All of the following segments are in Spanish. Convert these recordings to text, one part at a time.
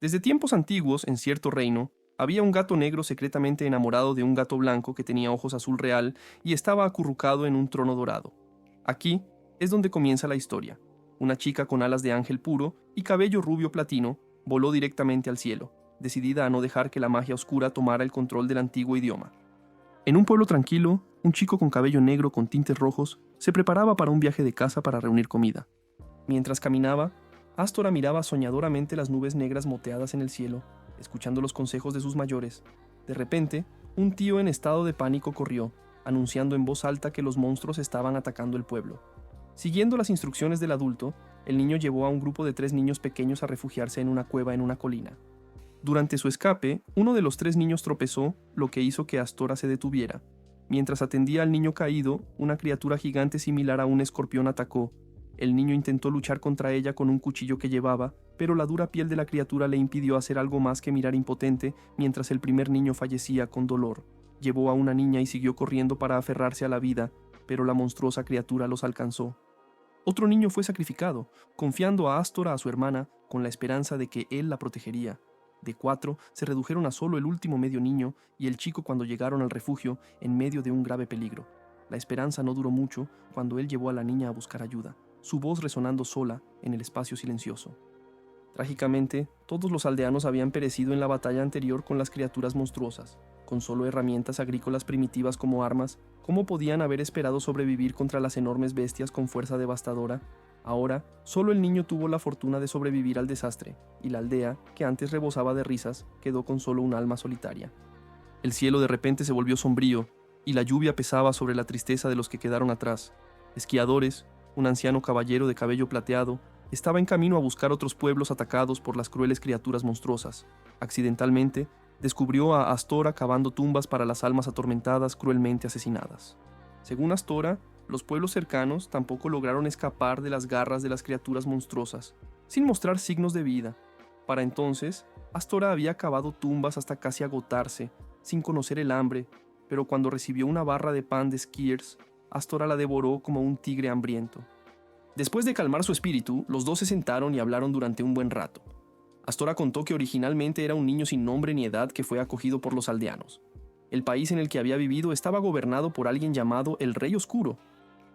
Desde tiempos antiguos, en cierto reino, había un gato negro secretamente enamorado de un gato blanco que tenía ojos azul real y estaba acurrucado en un trono dorado. Aquí es donde comienza la historia. Una chica con alas de ángel puro y cabello rubio platino voló directamente al cielo, decidida a no dejar que la magia oscura tomara el control del antiguo idioma. En un pueblo tranquilo, un chico con cabello negro con tintes rojos se preparaba para un viaje de caza para reunir comida. Mientras caminaba, Astora miraba soñadoramente las nubes negras moteadas en el cielo, escuchando los consejos de sus mayores. De repente, un tío en estado de pánico corrió, anunciando en voz alta que los monstruos estaban atacando el pueblo. Siguiendo las instrucciones del adulto, el niño llevó a un grupo de 3 niños pequeños a refugiarse en una cueva en una colina. Durante su escape, uno de los 3 niños tropezó, lo que hizo que Astora se detuviera. Mientras atendía al niño caído, una criatura gigante similar a un escorpión atacó. El niño intentó luchar contra ella con un cuchillo que llevaba, pero la dura piel de la criatura le impidió hacer algo más que mirar impotente mientras el primer niño fallecía con dolor. Llevó a una niña y siguió corriendo para aferrarse a la vida, pero la monstruosa criatura los alcanzó. Otro niño fue sacrificado, confiando a Astora a su hermana con la esperanza de que él la protegería. De 4 se redujeron a solo el último medio niño y el chico cuando llegaron al refugio en medio de un grave peligro. La esperanza no duró mucho cuando él llevó a la niña a buscar ayuda, su voz resonando sola en el espacio silencioso. Trágicamente, todos los aldeanos habían perecido en la batalla anterior con las criaturas monstruosas. Con solo herramientas agrícolas primitivas como armas, ¿cómo podían haber esperado sobrevivir contra las enormes bestias con fuerza devastadora? Ahora, solo el niño tuvo la fortuna de sobrevivir al desastre, y la aldea, que antes rebosaba de risas, quedó con solo un alma solitaria. El cielo de repente se volvió sombrío, y la lluvia pesaba sobre la tristeza de los que quedaron atrás. Esquiadores, un anciano caballero de cabello plateado, estaba en camino a buscar otros pueblos atacados por las crueles criaturas monstruosas. Accidentalmente, descubrió a Astora cavando tumbas para las almas atormentadas cruelmente asesinadas. Según Astora, los pueblos cercanos tampoco lograron escapar de las garras de las criaturas monstruosas, sin mostrar signos de vida. Para entonces, Astora había cavado tumbas hasta casi agotarse, sin conocer el hambre, pero cuando recibió una barra de pan de Skiers, Astora la devoró como un tigre hambriento. Después de calmar su espíritu, los dos se sentaron y hablaron durante un buen rato. Astora contó que originalmente era un niño sin nombre ni edad que fue acogido por los aldeanos. El país en el que había vivido estaba gobernado por alguien llamado el Rey Oscuro.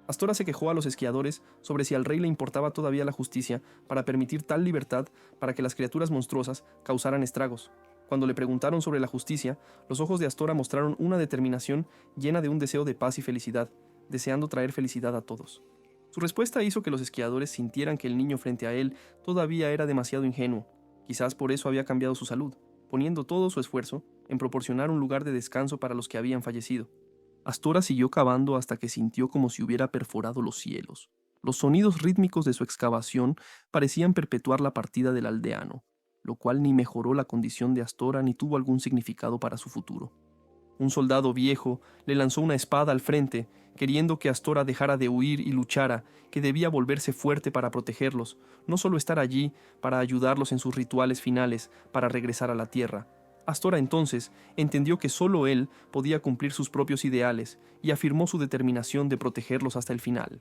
Astora se quejó a los esquiadores sobre si al rey le importaba todavía la justicia para permitir tal libertad para que las criaturas monstruosas causaran estragos. Cuando le preguntaron sobre la justicia, los ojos de Astora mostraron una determinación llena de un deseo de paz y felicidad, deseando traer felicidad a todos. Su respuesta hizo que los esquiadores sintieran que el niño frente a él todavía era demasiado ingenuo. Quizás por eso había cambiado su salud, poniendo todo su esfuerzo en proporcionar un lugar de descanso para los que habían fallecido. Astora siguió cavando hasta que sintió como si hubiera perforado los cielos. Los sonidos rítmicos de su excavación parecían perpetuar la partida del aldeano, lo cual ni mejoró la condición de Astora ni tuvo algún significado para su futuro. Un soldado viejo le lanzó una espada al frente, queriendo que Astora dejara de huir y luchara, que debía volverse fuerte para protegerlos, no solo estar allí para ayudarlos en sus rituales finales para regresar a la tierra. Astora entonces entendió que solo él podía cumplir sus propios ideales y afirmó su determinación de protegerlos hasta el final.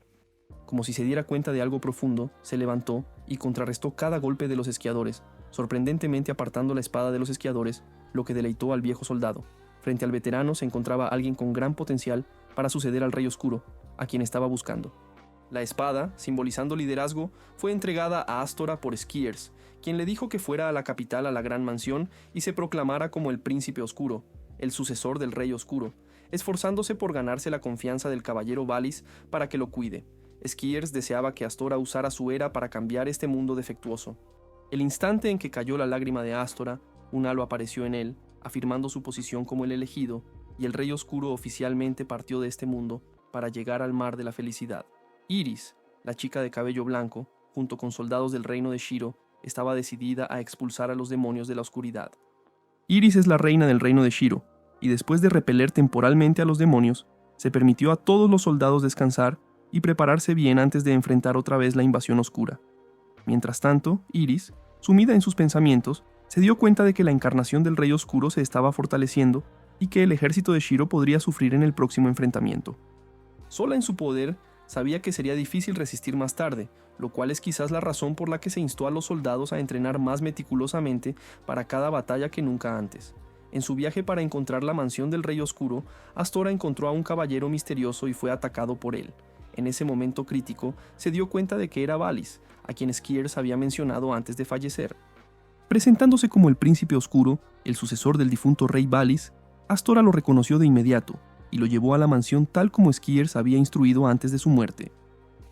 Como si se diera cuenta de algo profundo, se levantó y contrarrestó cada golpe de los esquiadores, sorprendentemente apartando la espada de los esquiadores, lo que deleitó al viejo soldado. Frente al veterano se encontraba alguien con gran potencial para suceder al Rey Oscuro, a quien estaba buscando. La espada, simbolizando liderazgo, fue entregada a Astora por Skiers, quien le dijo que fuera a la capital a la gran mansión y se proclamara como el Príncipe Oscuro, el sucesor del Rey Oscuro, esforzándose por ganarse la confianza del caballero Valis para que lo cuide. Skiers deseaba que Astora usara su era para cambiar este mundo defectuoso. El instante en que cayó la lágrima de Astora, un halo apareció en él, afirmando su posición como el elegido, y el Rey Oscuro oficialmente partió de este mundo para llegar al mar de la felicidad. Iris, la chica de cabello blanco, junto con soldados del reino de Shiro, estaba decidida a expulsar a los demonios de la oscuridad. Iris es la reina del reino de Shiro, y después de repeler temporalmente a los demonios, se permitió a todos los soldados descansar y prepararse bien antes de enfrentar otra vez la invasión oscura. Mientras tanto, Iris, sumida en sus pensamientos, se dio cuenta de que la encarnación del Rey Oscuro se estaba fortaleciendo y que el ejército de Shiro podría sufrir en el próximo enfrentamiento. Sola en su poder, Sabía que sería difícil resistir más tarde, lo cual es quizás la razón por la que se instó a los soldados a entrenar más meticulosamente para cada batalla que nunca antes. En su viaje para encontrar la mansión del Rey Oscuro, Astora encontró a un caballero misterioso y fue atacado por él. En ese momento crítico, se dio cuenta de que era Valis, a quien Skiers había mencionado antes de fallecer. Presentándose como el Príncipe Oscuro, el sucesor del difunto Rey Valis, Astora lo reconoció de inmediato y lo llevó a la mansión tal como Skiers había instruido antes de su muerte.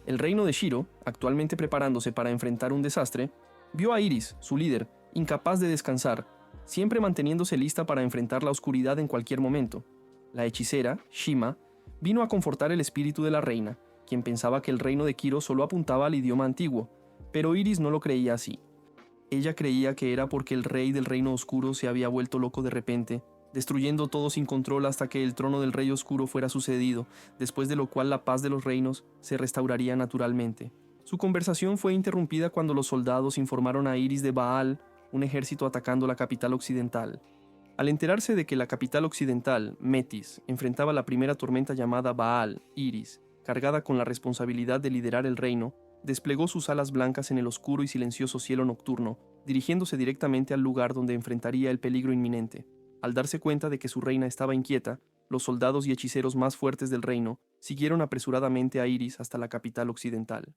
El reino de Shiro, actualmente preparándose para enfrentar un desastre, vio a Iris, su líder, incapaz de descansar, siempre manteniéndose lista para enfrentar la oscuridad en cualquier momento. La hechicera, Shima, vino a confortar el espíritu de la reina, quien pensaba que el reino de Kiro solo apuntaba al idioma antiguo, pero Iris no lo creía así. Ella creía que era porque el rey del reino oscuro se había vuelto loco de repente, destruyendo todo sin control hasta que el trono del rey oscuro fuera sucedido, después de lo cual la paz de los reinos se restauraría naturalmente. Su conversación fue interrumpida cuando los soldados informaron a Iris de Baal, un ejército atacando la capital occidental. Al enterarse de que la capital occidental, Metis, enfrentaba la primera tormenta llamada Baal, Iris, cargada con la responsabilidad de liderar el reino, desplegó sus alas blancas en el oscuro y silencioso cielo nocturno, dirigiéndose directamente al lugar donde enfrentaría el peligro inminente. Al darse cuenta de que su reina estaba inquieta, los soldados y hechiceros más fuertes del reino siguieron apresuradamente a Iris hasta la capital occidental.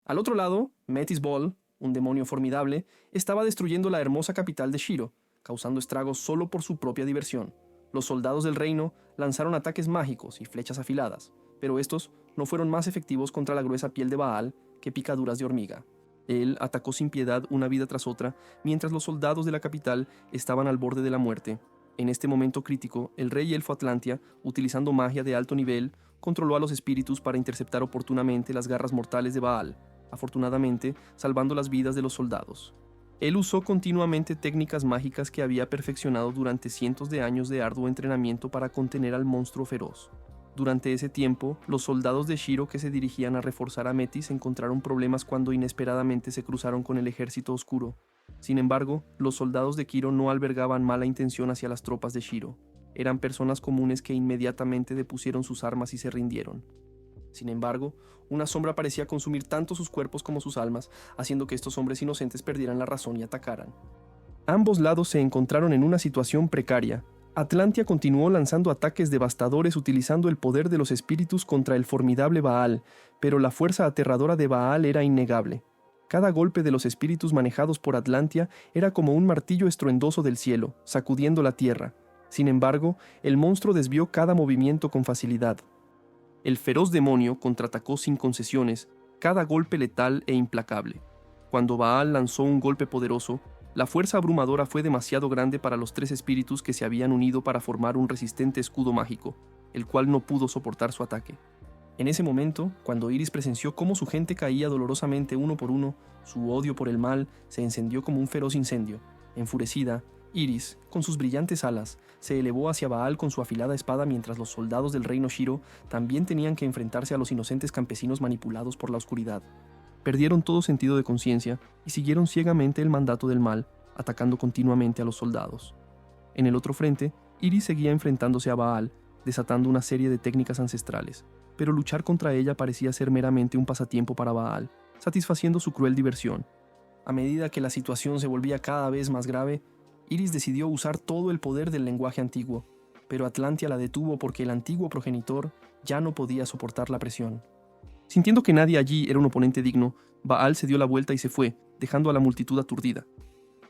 Al otro lado, Metis Ball, un demonio formidable, estaba destruyendo la hermosa capital de Shiro, causando estragos solo por su propia diversión. Los soldados del reino lanzaron ataques mágicos y flechas afiladas, pero estos no fueron más efectivos contra la gruesa piel de Baal que picaduras de hormiga. Él atacó sin piedad una vida tras otra, mientras los soldados de la capital estaban al borde de la muerte. En este momento crítico, el rey elfo Atlantia, utilizando magia de alto nivel, controló a los espíritus para interceptar oportunamente las garras mortales de Baal, afortunadamente salvando las vidas de los soldados. Él usó continuamente técnicas mágicas que había perfeccionado durante cientos de años de arduo entrenamiento para contener al monstruo feroz. Durante ese tiempo, los soldados de Shiro que se dirigían a reforzar a Metis encontraron problemas cuando inesperadamente se cruzaron con el ejército oscuro. Sin embargo, los soldados de Kiro no albergaban mala intención hacia las tropas de Shiro. Eran personas comunes que inmediatamente depusieron sus armas y se rindieron. Sin embargo, una sombra parecía consumir tanto sus cuerpos como sus almas, haciendo que estos hombres inocentes perdieran la razón y atacaran. Ambos lados se encontraron en una situación precaria. Atlantia continuó lanzando ataques devastadores utilizando el poder de los espíritus contra el formidable Baal, pero la fuerza aterradora de Baal era innegable. Cada golpe de los espíritus manejados por Atlantia era como un martillo estruendoso del cielo, sacudiendo la tierra. Sin embargo, el monstruo desvió cada movimiento con facilidad. El feroz demonio contraatacó sin concesiones, cada golpe letal e implacable. Cuando Baal lanzó un golpe poderoso, la fuerza abrumadora fue demasiado grande para los tres espíritus que se habían unido para formar un resistente escudo mágico, el cual no pudo soportar su ataque. En ese momento, cuando Iris presenció cómo su gente caía dolorosamente uno por uno, su odio por el mal se encendió como un feroz incendio. Enfurecida, Iris, con sus brillantes alas, se elevó hacia Baal con su afilada espada mientras los soldados del reino Shiro también tenían que enfrentarse a los inocentes campesinos manipulados por la oscuridad. Perdieron todo sentido de conciencia y siguieron ciegamente el mandato del mal, atacando continuamente a los soldados. En el otro frente, Iris seguía enfrentándose a Baal, desatando una serie de técnicas ancestrales, pero luchar contra ella parecía ser meramente un pasatiempo para Baal, satisfaciendo su cruel diversión. A medida que la situación se volvía cada vez más grave, Iris decidió usar todo el poder del lenguaje antiguo, pero Atlantia la detuvo porque el antiguo progenitor ya no podía soportar la presión. Sintiendo que nadie allí era un oponente digno, Baal se dio la vuelta y se fue, dejando a la multitud aturdida.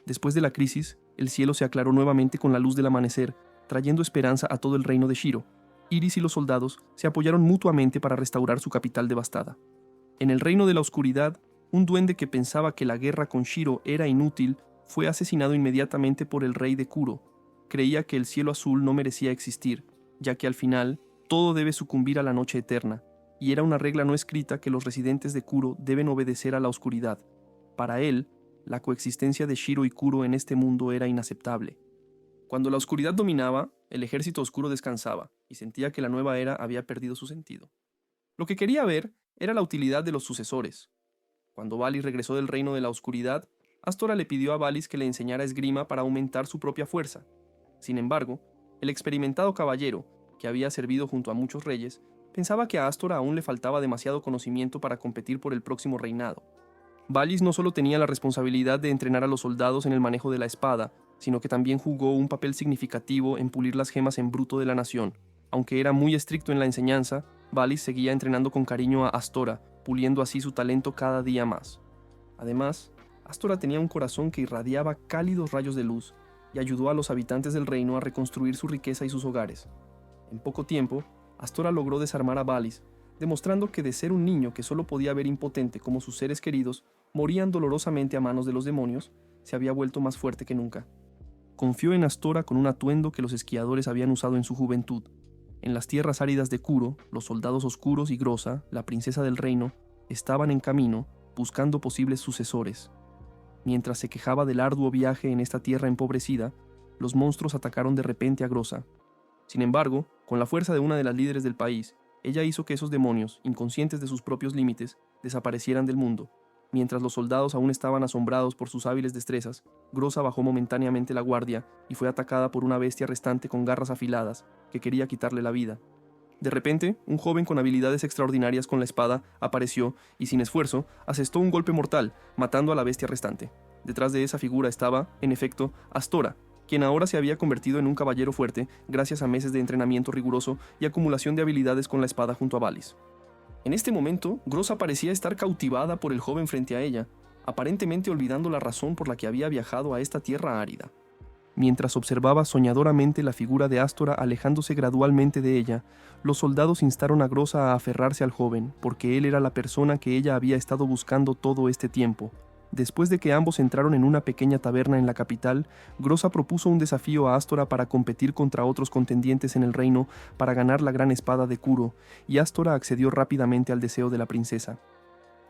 Después de la crisis, el cielo se aclaró nuevamente con la luz del amanecer, trayendo esperanza a todo el reino de Shiro. Iris y los soldados se apoyaron mutuamente para restaurar su capital devastada. En el reino de la oscuridad, un duende que pensaba que la guerra con Shiro era inútil fue asesinado inmediatamente por el rey de Kuro. Creía que el cielo azul no merecía existir, ya que al final todo debe sucumbir a la noche eterna, y era una regla no escrita que los residentes de Kuro deben obedecer a la oscuridad. Para él, la coexistencia de Shiro y Kuro en este mundo era inaceptable. Cuando la oscuridad dominaba, el ejército oscuro descansaba, y sentía que la nueva era había perdido su sentido. Lo que quería ver era la utilidad de los sucesores. Cuando Valis regresó del reino de la oscuridad, Astora le pidió a Valis que le enseñara esgrima para aumentar su propia fuerza. Sin embargo, el experimentado caballero, que había servido junto a muchos reyes, Pensaba que a Astor aún le faltaba demasiado conocimiento para competir por el próximo reinado. Valis no solo tenía la responsabilidad de entrenar a los soldados en el manejo de la espada, sino que también jugó un papel significativo en pulir las gemas en bruto de la nación. Aunque era muy estricto en la enseñanza, Valis seguía entrenando con cariño a Astora, puliendo así su talento cada día más. Además, Astora tenía un corazón que irradiaba cálidos rayos de luz y ayudó a los habitantes del reino a reconstruir su riqueza y sus hogares. En poco tiempo, Astora logró desarmar a Valis, demostrando que de ser un niño que solo podía ver impotente como sus seres queridos morían dolorosamente a manos de los demonios, se había vuelto más fuerte que nunca. Confió en Astora con un atuendo que los esquiadores habían usado en su juventud. En las tierras áridas de Kuro, los soldados oscuros y Groza, la princesa del reino, estaban en camino, buscando posibles sucesores. Mientras se quejaba del arduo viaje en esta tierra empobrecida, los monstruos atacaron de repente a Groza. Sin embargo, con la fuerza de una de las líderes del país, ella hizo que esos demonios, inconscientes de sus propios límites, desaparecieran del mundo. Mientras los soldados aún estaban asombrados por sus hábiles destrezas, Groza bajó momentáneamente la guardia y fue atacada por una bestia restante con garras afiladas que quería quitarle la vida. De repente, un joven con habilidades extraordinarias con la espada apareció y, sin esfuerzo, asestó un golpe mortal, matando a la bestia restante. Detrás de esa figura estaba, en efecto, Astora, quien ahora se había convertido en un caballero fuerte gracias a meses de entrenamiento riguroso y acumulación de habilidades con la espada junto a Valis. En este momento, Groza parecía estar cautivada por el joven frente a ella, aparentemente olvidando la razón por la que había viajado a esta tierra árida. Mientras observaba soñadoramente la figura de Astora alejándose gradualmente de ella, los soldados instaron a Groza a aferrarse al joven, porque él era la persona que ella había estado buscando todo este tiempo. Después de que ambos entraron en una pequeña taberna en la capital, Groza propuso un desafío a Astora para competir contra otros contendientes en el reino para ganar la gran espada de Kuro, y Astora accedió rápidamente al deseo de la princesa.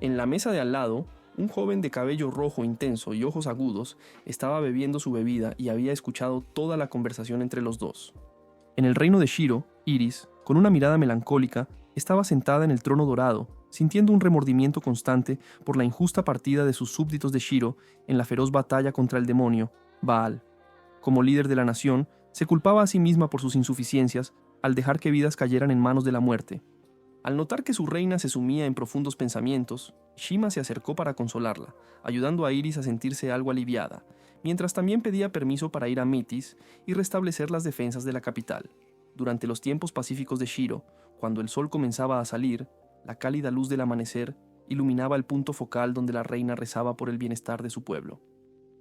En la mesa de al lado, un joven de cabello rojo intenso y ojos agudos estaba bebiendo su bebida y había escuchado toda la conversación entre los dos. En el reino de Shiro, Iris, con una mirada melancólica, estaba sentada en el trono dorado, sintiendo un remordimiento constante por la injusta partida de sus súbditos de Shiro en la feroz batalla contra el demonio, Baal. Como líder de la nación, se culpaba a sí misma por sus insuficiencias al dejar que vidas cayeran en manos de la muerte. Al notar que su reina se sumía en profundos pensamientos, Shima se acercó para consolarla, ayudando a Iris a sentirse algo aliviada, mientras también pedía permiso para ir a Mitis y restablecer las defensas de la capital. Durante los tiempos pacíficos de Shiro, cuando el sol comenzaba a salir, la cálida luz del amanecer iluminaba el punto focal donde la reina rezaba por el bienestar de su pueblo.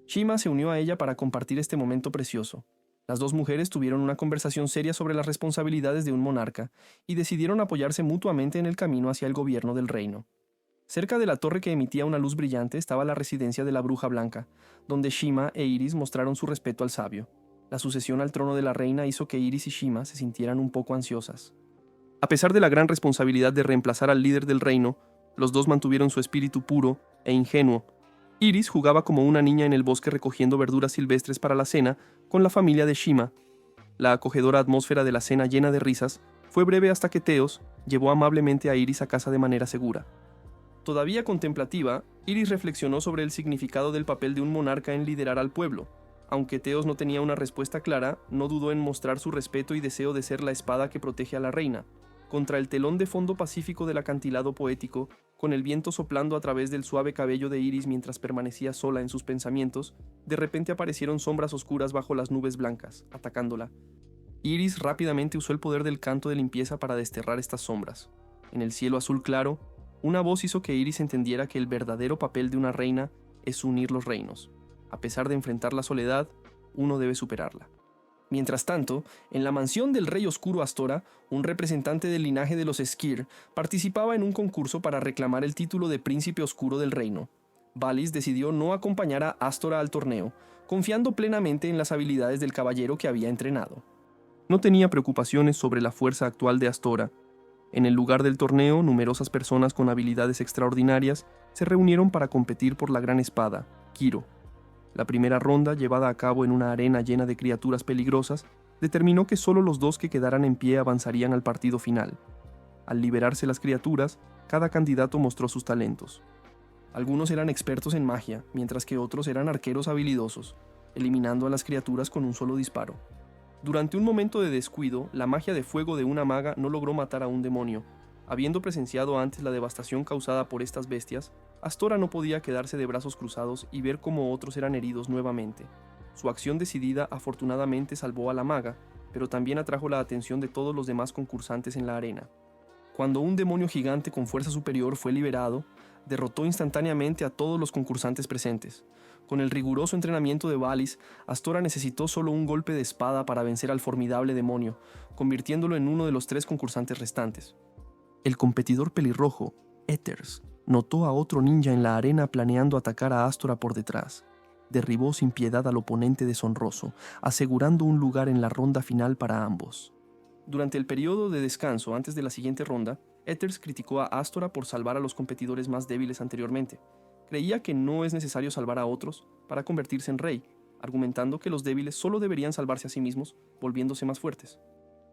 Shima se unió a ella para compartir este momento precioso. Las dos mujeres tuvieron una conversación seria sobre las responsabilidades de un monarca y decidieron apoyarse mutuamente en el camino hacia el gobierno del reino. Cerca de la torre que emitía una luz brillante estaba la residencia de la Bruja Blanca, donde Shima e Iris mostraron su respeto al sabio. La sucesión al trono de la reina hizo que Iris y Shima se sintieran un poco ansiosas. A pesar de la gran responsabilidad de reemplazar al líder del reino, los dos mantuvieron su espíritu puro e ingenuo. Iris jugaba como una niña en el bosque recogiendo verduras silvestres para la cena con la familia de Shima. La acogedora atmósfera de la cena llena de risas fue breve hasta que Teos llevó amablemente a Iris a casa de manera segura. Todavía contemplativa, Iris reflexionó sobre el significado del papel de un monarca en liderar al pueblo. Aunque Teos no tenía una respuesta clara, no dudó en mostrar su respeto y deseo de ser la espada que protege a la reina. Contra el telón de fondo pacífico del acantilado poético, con el viento soplando a través del suave cabello de Iris mientras permanecía sola en sus pensamientos, de repente aparecieron sombras oscuras bajo las nubes blancas, atacándola. Iris rápidamente usó el poder del canto de limpieza para desterrar estas sombras. En el cielo azul claro, una voz hizo que Iris entendiera que el verdadero papel de una reina es unir los reinos. A pesar de enfrentar la soledad, uno debe superarla. Mientras tanto, en la mansión del rey oscuro Astora, un representante del linaje de los Skir participaba en un concurso para reclamar el título de príncipe oscuro del reino. Valis decidió no acompañar a Astora al torneo, confiando plenamente en las habilidades del caballero que había entrenado. No tenía preocupaciones sobre la fuerza actual de Astora. En el lugar del torneo, numerosas personas con habilidades extraordinarias se reunieron para competir por la gran espada, Kiro. La primera ronda, llevada a cabo en una arena llena de criaturas peligrosas, determinó que solo los dos que quedaran en pie avanzarían al partido final. Al liberarse las criaturas, cada candidato mostró sus talentos. Algunos eran expertos en magia, mientras que otros eran arqueros habilidosos, eliminando a las criaturas con un solo disparo. Durante un momento de descuido, la magia de fuego de una maga no logró matar a un demonio. Habiendo presenciado antes la devastación causada por estas bestias, Astora no podía quedarse de brazos cruzados y ver cómo otros eran heridos nuevamente. Su acción decidida afortunadamente salvó a la maga, pero también atrajo la atención de todos los demás concursantes en la arena. Cuando un demonio gigante con fuerza superior fue liberado, derrotó instantáneamente a todos los concursantes presentes. Con el riguroso entrenamiento de Valis, Astora necesitó solo un golpe de espada para vencer al formidable demonio, convirtiéndolo en uno de los 3 concursantes restantes. El competidor pelirrojo, Ethers, notó a otro ninja en la arena planeando atacar a Astora por detrás. Derribó sin piedad al oponente deshonroso, asegurando un lugar en la ronda final para ambos. Durante el periodo de descanso antes de la siguiente ronda, Ethers criticó a Astora por salvar a los competidores más débiles anteriormente. Creía que no es necesario salvar a otros para convertirse en rey, argumentando que los débiles solo deberían salvarse a sí mismos, volviéndose más fuertes.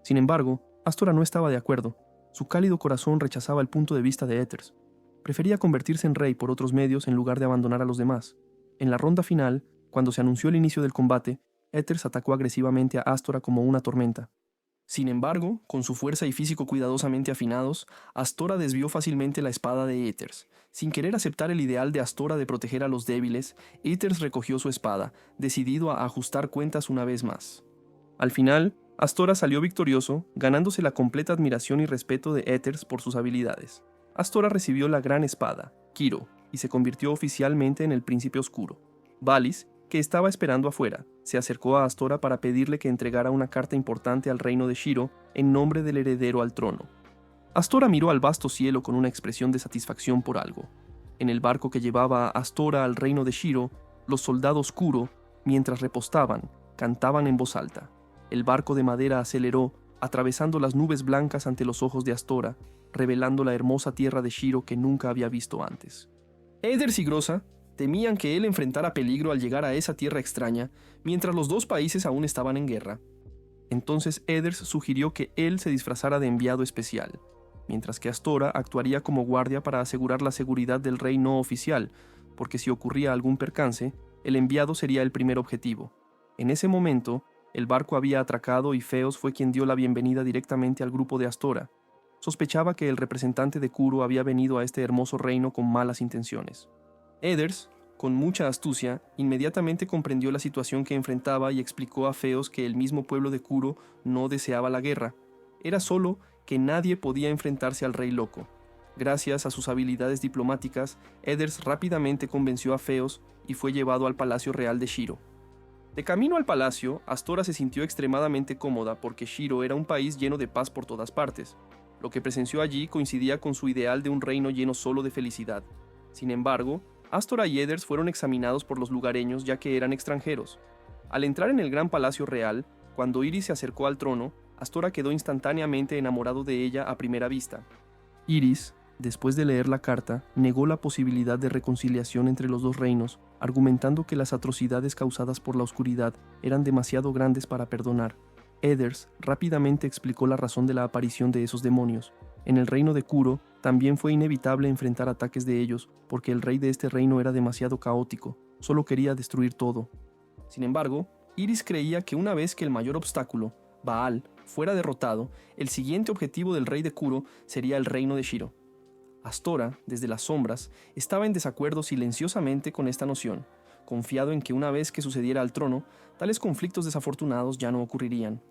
Sin embargo, Astora no estaba de acuerdo. Su cálido corazón rechazaba el punto de vista de Ethers. Prefería convertirse en rey por otros medios en lugar de abandonar a los demás. En la ronda final, cuando se anunció el inicio del combate, Ethers atacó agresivamente a Astora como una tormenta. Sin embargo, con su fuerza y físico cuidadosamente afinados, Astora desvió fácilmente la espada de Ethers. Sin querer aceptar el ideal de Astora de proteger a los débiles, Ethers recogió su espada, decidido a ajustar cuentas una vez más. Al final, Astora salió victorioso, ganándose la completa admiración y respeto de Ethers por sus habilidades. Astora recibió la gran espada, Kiro, y se convirtió oficialmente en el Príncipe Oscuro. Valis, que estaba esperando afuera, se acercó a Astora para pedirle que entregara una carta importante al reino de Shiro en nombre del heredero al trono. Astora miró al vasto cielo con una expresión de satisfacción por algo. En el barco que llevaba a Astora al reino de Shiro, los soldados Kuro, mientras repostaban, cantaban en voz alta. El barco de madera aceleró, atravesando las nubes blancas ante los ojos de Astora, revelando la hermosa tierra de Shiro que nunca había visto antes. Ethers y Groza temían que él enfrentara peligro al llegar a esa tierra extraña, mientras los 2 países aún estaban en guerra. Entonces Ethers sugirió que él se disfrazara de enviado especial, mientras que Astora actuaría como guardia para asegurar la seguridad del rey no oficial, porque si ocurría algún percance, el enviado sería el primer objetivo. En ese momento, el barco había atracado y Feos fue quien dio la bienvenida directamente al grupo de Astora. Sospechaba que el representante de Kuro había venido a este hermoso reino con malas intenciones. Ethers, con mucha astucia, inmediatamente comprendió la situación que enfrentaba y explicó a Feos que el mismo pueblo de Kuro no deseaba la guerra. Era solo que nadie podía enfrentarse al rey loco. Gracias a sus habilidades diplomáticas, Ethers rápidamente convenció a Feos y fue llevado al palacio real de Shiro. De camino al palacio, Astora se sintió extremadamente cómoda porque Shiro era un país lleno de paz por todas partes. Lo que presenció allí coincidía con su ideal de un reino lleno solo de felicidad. Sin embargo, Astora y Ethers fueron examinados por los lugareños ya que eran extranjeros. Al entrar en el gran palacio real, cuando Iris se acercó al trono, Astora quedó instantáneamente enamorado de ella a primera vista. Iris, después de leer la carta, negó la posibilidad de reconciliación entre los 2 reinos, argumentando que las atrocidades causadas por la oscuridad eran demasiado grandes para perdonar. Ethers rápidamente explicó la razón de la aparición de esos demonios. En el reino de Kuro, también fue inevitable enfrentar ataques de ellos, porque el rey de este reino era demasiado caótico, solo quería destruir todo. Sin embargo, Iris creía que una vez que el mayor obstáculo, Baal, fuera derrotado, el siguiente objetivo del rey de Kuro sería el reino de Shiro. Astora, desde las sombras, estaba en desacuerdo silenciosamente con esta noción, confiado en que una vez que sucediera al trono, tales conflictos desafortunados ya no ocurrirían.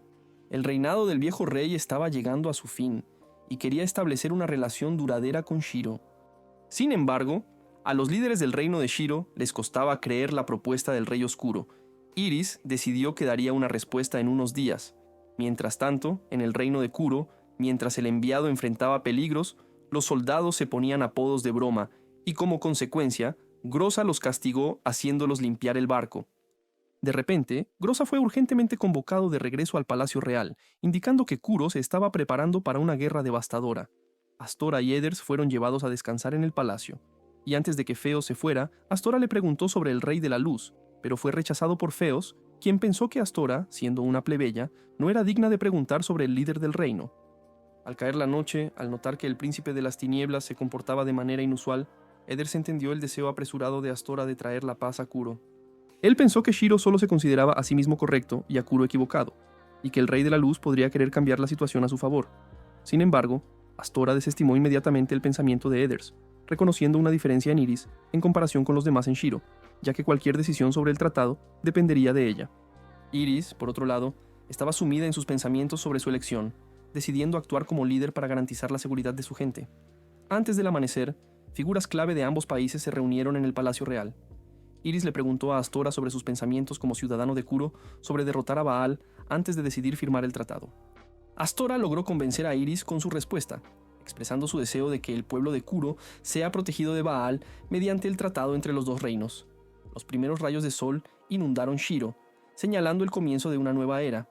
El reinado del viejo rey estaba llegando a su fin, y quería establecer una relación duradera con Shiro. Sin embargo, a los líderes del reino de Shiro les costaba creer la propuesta del rey oscuro. Iris decidió que daría una respuesta en unos días. Mientras tanto, en el reino de Kuro, mientras el enviado enfrentaba peligros, los soldados se ponían apodos de broma, y como consecuencia, Groza los castigó haciéndolos limpiar el barco. De repente, Groza fue urgentemente convocado de regreso al Palacio Real, indicando que Kuro se estaba preparando para una guerra devastadora. Astora y Ethers fueron llevados a descansar en el palacio, y antes de que Feos se fuera, Astora le preguntó sobre el Rey de la Luz, pero fue rechazado por Feos, quien pensó que Astora, siendo una plebeya, no era digna de preguntar sobre el líder del reino. Al caer la noche, al notar que el príncipe de las tinieblas se comportaba de manera inusual, Ethers entendió el deseo apresurado de Astora de traer la paz a Kuro. Él pensó que Shiro solo se consideraba a sí mismo correcto y a Kuro equivocado. y que el Rey de la Luz podría querer cambiar la situación a su favor. Sin embargo, Astora desestimó inmediatamente el pensamiento de Edders, reconociendo una diferencia en Iris en comparación con los demás en Shiro, ya que cualquier decisión sobre el tratado dependería de ella. Iris, por otro lado, estaba sumida en sus pensamientos sobre su elección, decidiendo actuar como líder para garantizar la seguridad de su gente. Antes del amanecer, figuras clave de ambos países se reunieron en el Palacio Real. Iris le preguntó a Astora sobre sus pensamientos como ciudadano de Kuro sobre derrotar a Baal antes de decidir firmar el tratado. Astora logró convencer a Iris con su respuesta, expresando su deseo de que el pueblo de Kuro sea protegido de Baal mediante el tratado entre los dos reinos. Los primeros rayos de sol inundaron Shiro, señalando el comienzo de una nueva era.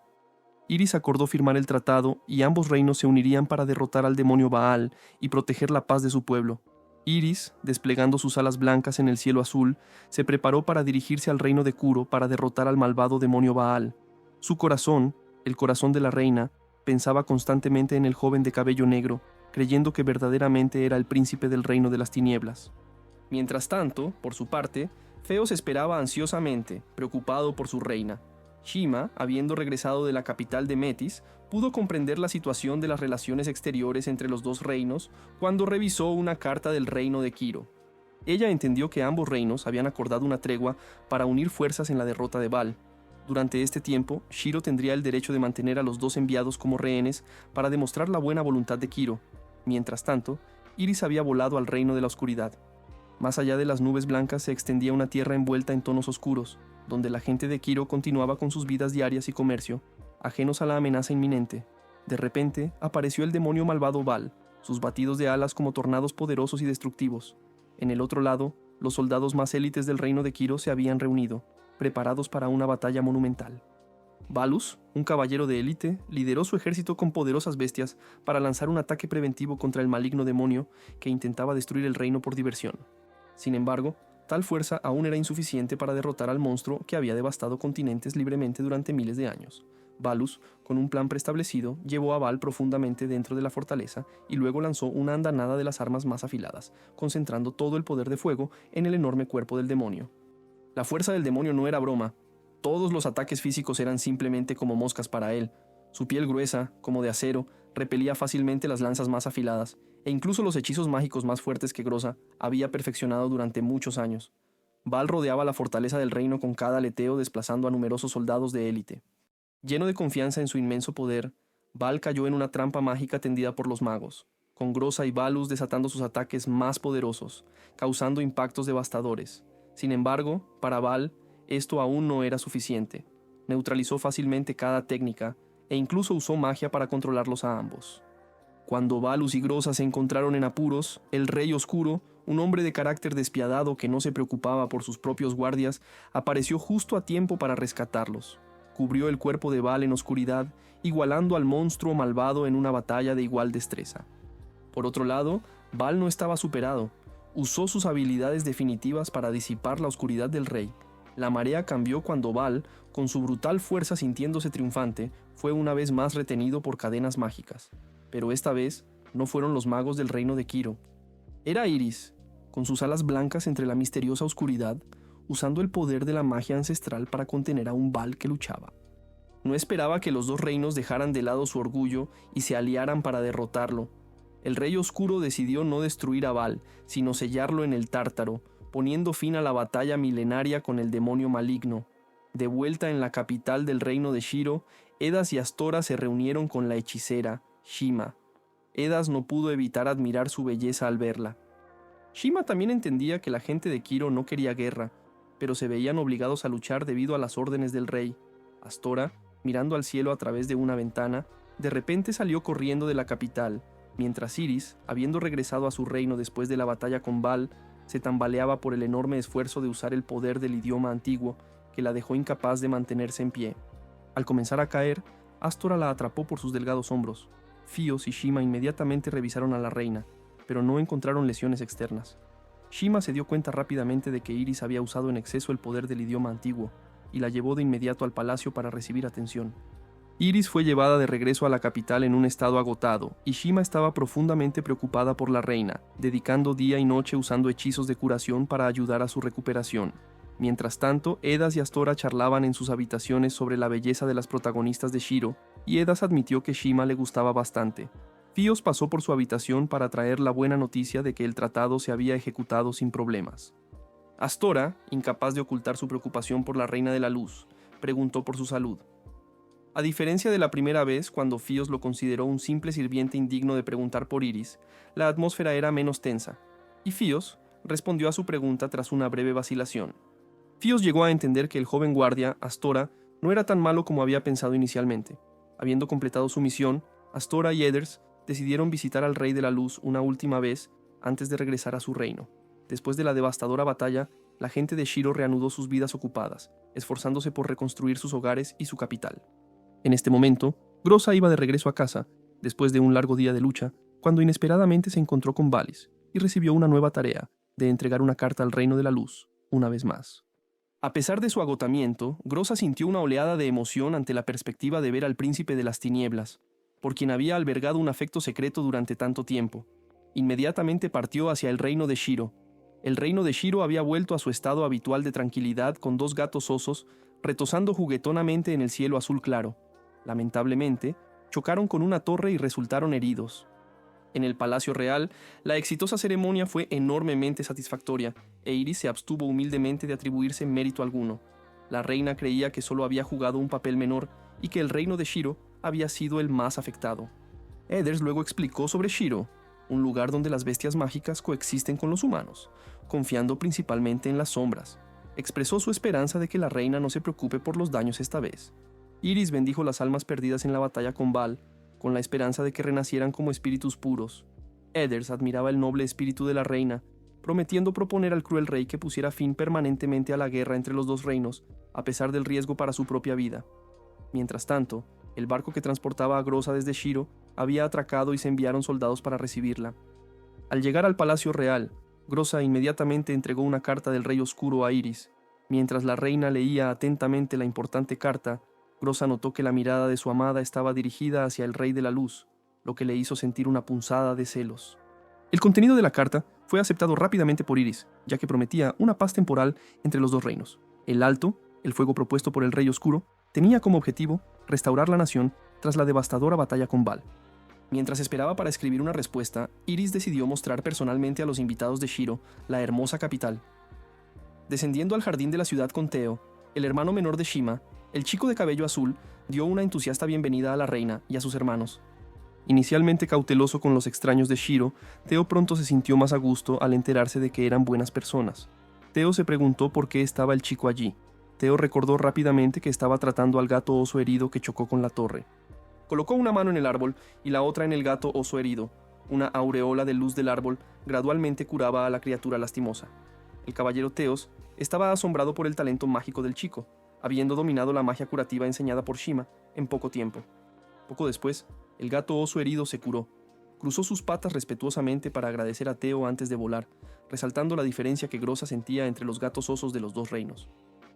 Iris acordó firmar el tratado y ambos reinos se unirían para derrotar al demonio Baal y proteger la paz de su pueblo. Iris, desplegando sus alas blancas en el cielo azul, se preparó para dirigirse al reino de Kuro para derrotar al malvado demonio Baal. Su corazón, el corazón de la reina, pensaba constantemente en el joven de cabello negro, creyendo que verdaderamente era el príncipe del reino de las tinieblas. Mientras tanto, por su parte, Feos esperaba ansiosamente, preocupado por su reina. Shima, habiendo regresado de la capital de Metis, pudo comprender la situación de las relaciones exteriores entre los dos reinos cuando revisó una carta del reino de Kiro. Ella entendió que ambos reinos habían acordado una tregua para unir fuerzas en la derrota de Baal. Durante este tiempo, Shiro tendría el derecho de mantener a los dos enviados como rehenes para demostrar la buena voluntad de Kiro. Mientras tanto, Iris había volado al reino de la oscuridad. Más allá de las nubes blancas se extendía una tierra envuelta en tonos oscuros, donde la gente de Kiro continuaba con sus vidas diarias y comercio, ajenos a la amenaza inminente. De repente, apareció el demonio malvado Baal, sus batidos de alas como tornados poderosos y destructivos. En el otro lado, los soldados más élites del reino de Kiro se habían reunido, preparados para una batalla monumental. Balus, un caballero de élite, lideró su ejército con poderosas bestias para lanzar un ataque preventivo contra el maligno demonio que intentaba destruir el reino por diversión. Sin embargo, tal fuerza aún era insuficiente para derrotar al monstruo que había devastado continentes libremente durante miles de años. Balus, con un plan preestablecido, llevó a Baal profundamente dentro de la fortaleza y luego lanzó una andanada de las armas más afiladas, concentrando todo el poder de fuego en el enorme cuerpo del demonio. La fuerza del demonio no era broma. Todos los ataques físicos eran simplemente como moscas para él. Su piel gruesa, como de acero, repelía fácilmente las lanzas más afiladas, e incluso los hechizos mágicos más fuertes que Groza había perfeccionado durante muchos años. Baal rodeaba la fortaleza del reino con cada aleteo, desplazando a numerosos soldados de élite. Lleno de confianza en su inmenso poder, Baal cayó en una trampa mágica tendida por los magos, con Groza y Balus desatando sus ataques más poderosos, causando impactos devastadores. Sin embargo, para Baal, esto aún no era suficiente. Neutralizó fácilmente cada técnica e incluso usó magia para controlarlos a ambos. Cuando Balus y Groza se encontraron en apuros, el Rey Oscuro, un hombre de carácter despiadado que no se preocupaba por sus propios guardias, apareció justo a tiempo para rescatarlos. Cubrió el cuerpo de Baal en oscuridad, igualando al monstruo malvado en una batalla de igual destreza. Por otro lado, Baal no estaba superado. Usó sus habilidades definitivas para disipar la oscuridad del rey. La marea cambió cuando Baal, con su brutal fuerza sintiéndose triunfante, fue una vez más retenido por cadenas mágicas. Pero esta vez no fueron los magos del reino de Kiro. Era Iris, con sus alas blancas entre la misteriosa oscuridad, usando el poder de la magia ancestral para contener a un Baal que luchaba. No esperaba que los dos reinos dejaran de lado su orgullo y se aliaran para derrotarlo. El Rey Oscuro decidió no destruir a Baal, sino sellarlo en el Tártaro, poniendo fin a la batalla milenaria con el demonio maligno. De vuelta en la capital del reino de Shiro, Edas y Astora se reunieron con la hechicera, Shima. Edas no pudo evitar admirar su belleza al verla. Shima también entendía que la gente de Kiro no quería guerra, pero se veían obligados a luchar debido a las órdenes del rey. Astora, mirando al cielo a través de una ventana, de repente salió corriendo de la capital, mientras Iris, habiendo regresado a su reino después de la batalla con Baal, se tambaleaba por el enorme esfuerzo de usar el poder del idioma antiguo que la dejó incapaz de mantenerse en pie. Al comenzar a caer, Astora la atrapó por sus delgados hombros. Fios y Shima inmediatamente revisaron a la reina, pero no encontraron lesiones externas. Shima se dio cuenta rápidamente de que Iris había usado en exceso el poder del idioma antiguo, y la llevó de inmediato al palacio para recibir atención. Iris fue llevada de regreso a la capital en un estado agotado, y Shima estaba profundamente preocupada por la reina, dedicando día y noche usando hechizos de curación para ayudar a su recuperación. Mientras tanto, Edas y Astora charlaban en sus habitaciones sobre la belleza de las protagonistas de Shiro, y Edas admitió que Shima le gustaba bastante. Fios pasó por su habitación para traer la buena noticia de que el tratado se había ejecutado sin problemas. Astora, incapaz de ocultar su preocupación por la Reina de la Luz, preguntó por su salud. A diferencia de la primera vez, cuando Fios lo consideró un simple sirviente indigno de preguntar por Iris, la atmósfera era menos tensa, y Fios respondió a su pregunta tras una breve vacilación. Fios llegó a entender que el joven guardia, Astora, no era tan malo como había pensado inicialmente. Habiendo completado su misión, Astora y Edders decidieron visitar al Rey de la Luz una última vez antes de regresar a su reino. Después de la devastadora batalla, la gente de Shiro reanudó sus vidas ocupadas, esforzándose por reconstruir sus hogares y su capital. En este momento, Groza iba de regreso a casa, después de un largo día de lucha, cuando inesperadamente se encontró con Valis y recibió una nueva tarea de entregar una carta al Reino de la Luz, una vez más. A pesar de su agotamiento, Groza sintió una oleada de emoción ante la perspectiva de ver al príncipe de las tinieblas, por quien había albergado un afecto secreto durante tanto tiempo. Inmediatamente partió hacia el reino de Shiro. El reino de Shiro había vuelto a su estado habitual de tranquilidad con dos gatos osos retozando juguetonamente en el cielo azul claro. Lamentablemente, chocaron con una torre y resultaron heridos. En el Palacio Real, la exitosa ceremonia fue enormemente satisfactoria, e Iris se abstuvo humildemente de atribuirse mérito alguno. La reina creía que solo había jugado un papel menor y que el reino de Shiro había sido el más afectado. Edders luego explicó sobre Shiro, un lugar donde las bestias mágicas coexisten con los humanos, confiando principalmente en las sombras. Expresó su esperanza de que la reina no se preocupe por los daños esta vez. Iris bendijo las almas perdidas en la batalla con Baal, con la esperanza de que renacieran como espíritus puros. Edders admiraba el noble espíritu de la reina, prometiendo proponer al cruel rey que pusiera fin permanentemente a la guerra entre los dos reinos, a pesar del riesgo para su propia vida. Mientras tanto, el barco que transportaba a Groza desde Shiro había atracado y se enviaron soldados para recibirla. Al llegar al Palacio Real, Groza inmediatamente entregó una carta del Rey Oscuro a Iris. Mientras la reina leía atentamente la importante carta, Groza notó que la mirada de su amada estaba dirigida hacia el Rey de la Luz, lo que le hizo sentir una punzada de celos. El contenido de la carta fue aceptado rápidamente por Iris, ya que prometía una paz temporal entre los dos reinos. El Alto, el fuego propuesto por el Rey Oscuro, tenía como objetivo restaurar la nación tras la devastadora batalla con Baal. Mientras esperaba para escribir una respuesta, Iris decidió mostrar personalmente a los invitados de Shiro la hermosa capital. Descendiendo al jardín de la ciudad con Teo, el hermano menor de Shima, el chico de cabello azul dio una entusiasta bienvenida a la reina y a sus hermanos. Inicialmente cauteloso con los extraños de Shiro, Teo pronto se sintió más a gusto al enterarse de que eran buenas personas. Teo se preguntó por qué estaba el chico allí. Teo recordó rápidamente que estaba tratando al gato oso herido que chocó con la torre. Colocó una mano en el árbol y la otra en el gato oso herido. Una aureola de luz del árbol gradualmente curaba a la criatura lastimosa. El caballero Teos estaba asombrado por el talento mágico del chico, habiendo dominado la magia curativa enseñada por Shima en poco tiempo. Poco después, el gato oso herido se curó. Cruzó sus patas respetuosamente para agradecer a Teo antes de volar, resaltando la diferencia que Groza sentía entre los gatos osos de los dos reinos.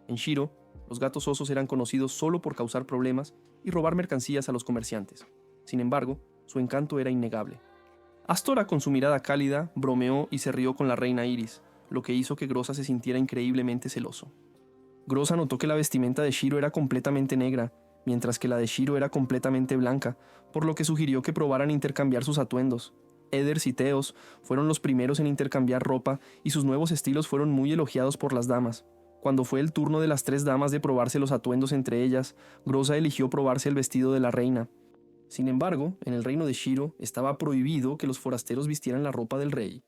En Shiro, los gatos osos eran conocidos solo por causar problemas y robar mercancías a los comerciantes. Sin embargo, su encanto era innegable. Astora, con su mirada cálida, bromeó y se rió con la reina Iris, lo que hizo que Groza se sintiera increíblemente celoso. Groza notó que la vestimenta de Shiro era completamente negra, mientras que la de Shiro era completamente blanca, por lo que sugirió que probaran intercambiar sus atuendos. Edders y Teos fueron los primeros en intercambiar ropa y sus nuevos estilos fueron muy elogiados por las damas. Cuando fue el turno de las tres damas de probarse los atuendos entre ellas, Groza eligió probarse el vestido de la reina. Sin embargo, en el reino de Shiro estaba prohibido que los forasteros vistieran la ropa del rey.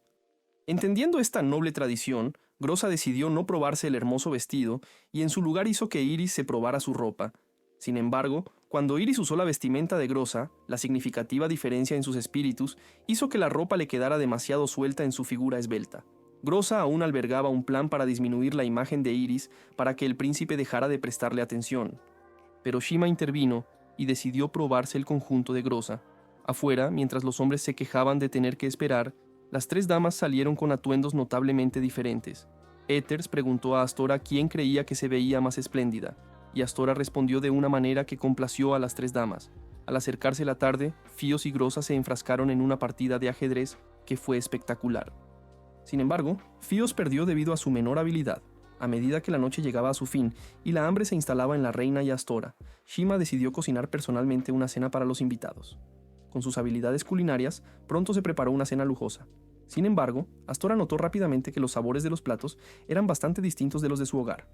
Entendiendo esta noble tradición, Groza decidió no probarse el hermoso vestido y en su lugar hizo que Iris se probara su ropa. Sin embargo, cuando Iris usó la vestimenta de Groza, la significativa diferencia en sus espíritus hizo que la ropa le quedara demasiado suelta en su figura esbelta. Groza aún albergaba un plan para disminuir la imagen de Iris para que el príncipe dejara de prestarle atención. Pero Shima intervino y decidió probarse el conjunto de Groza. Afuera, mientras los hombres se quejaban de tener que esperar, las tres damas salieron con atuendos notablemente diferentes. Ethers preguntó a Astora quién creía que se veía más espléndida, y Astora respondió de una manera que complació a las tres damas. Al acercarse la tarde, Fios y Groza se enfrascaron en una partida de ajedrez que fue espectacular. Sin embargo, Fios perdió debido a su menor habilidad. A medida que la noche llegaba a su fin y la hambre se instalaba en la reina y Astora, Shima decidió cocinar personalmente una cena para los invitados. Con sus habilidades culinarias, pronto se preparó una cena lujosa. Sin embargo, Astora notó rápidamente que los sabores de los platos eran bastante distintos de los de su hogar.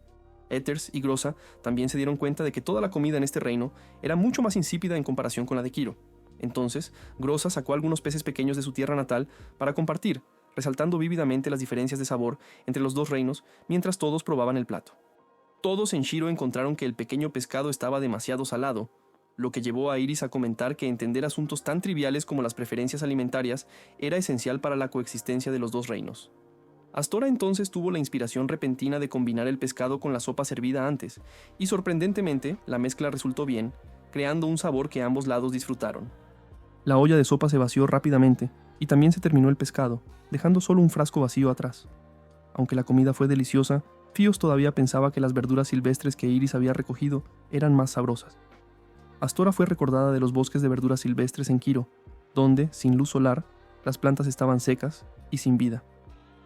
Ethers y Groza también se dieron cuenta de que toda la comida en este reino era mucho más insípida en comparación con la de Kiro. Entonces, Groza sacó algunos peces pequeños de su tierra natal para compartir, resaltando vívidamente las diferencias de sabor entre los dos reinos mientras todos probaban el plato. Todos en Shiro encontraron que el pequeño pescado estaba demasiado salado, lo que llevó a Iris a comentar que entender asuntos tan triviales como las preferencias alimentarias era esencial para la coexistencia de los dos reinos. Astora entonces tuvo la inspiración repentina de combinar el pescado con la sopa servida antes, y sorprendentemente la mezcla resultó bien, creando un sabor que ambos lados disfrutaron. La olla de sopa se vació rápidamente, y también se terminó el pescado, dejando solo un frasco vacío atrás. Aunque la comida fue deliciosa, Fios todavía pensaba que las verduras silvestres que Iris había recogido eran más sabrosas. Astora fue recordada de los bosques de verduras silvestres en Kiro, donde, sin luz solar, las plantas estaban secas y sin vida.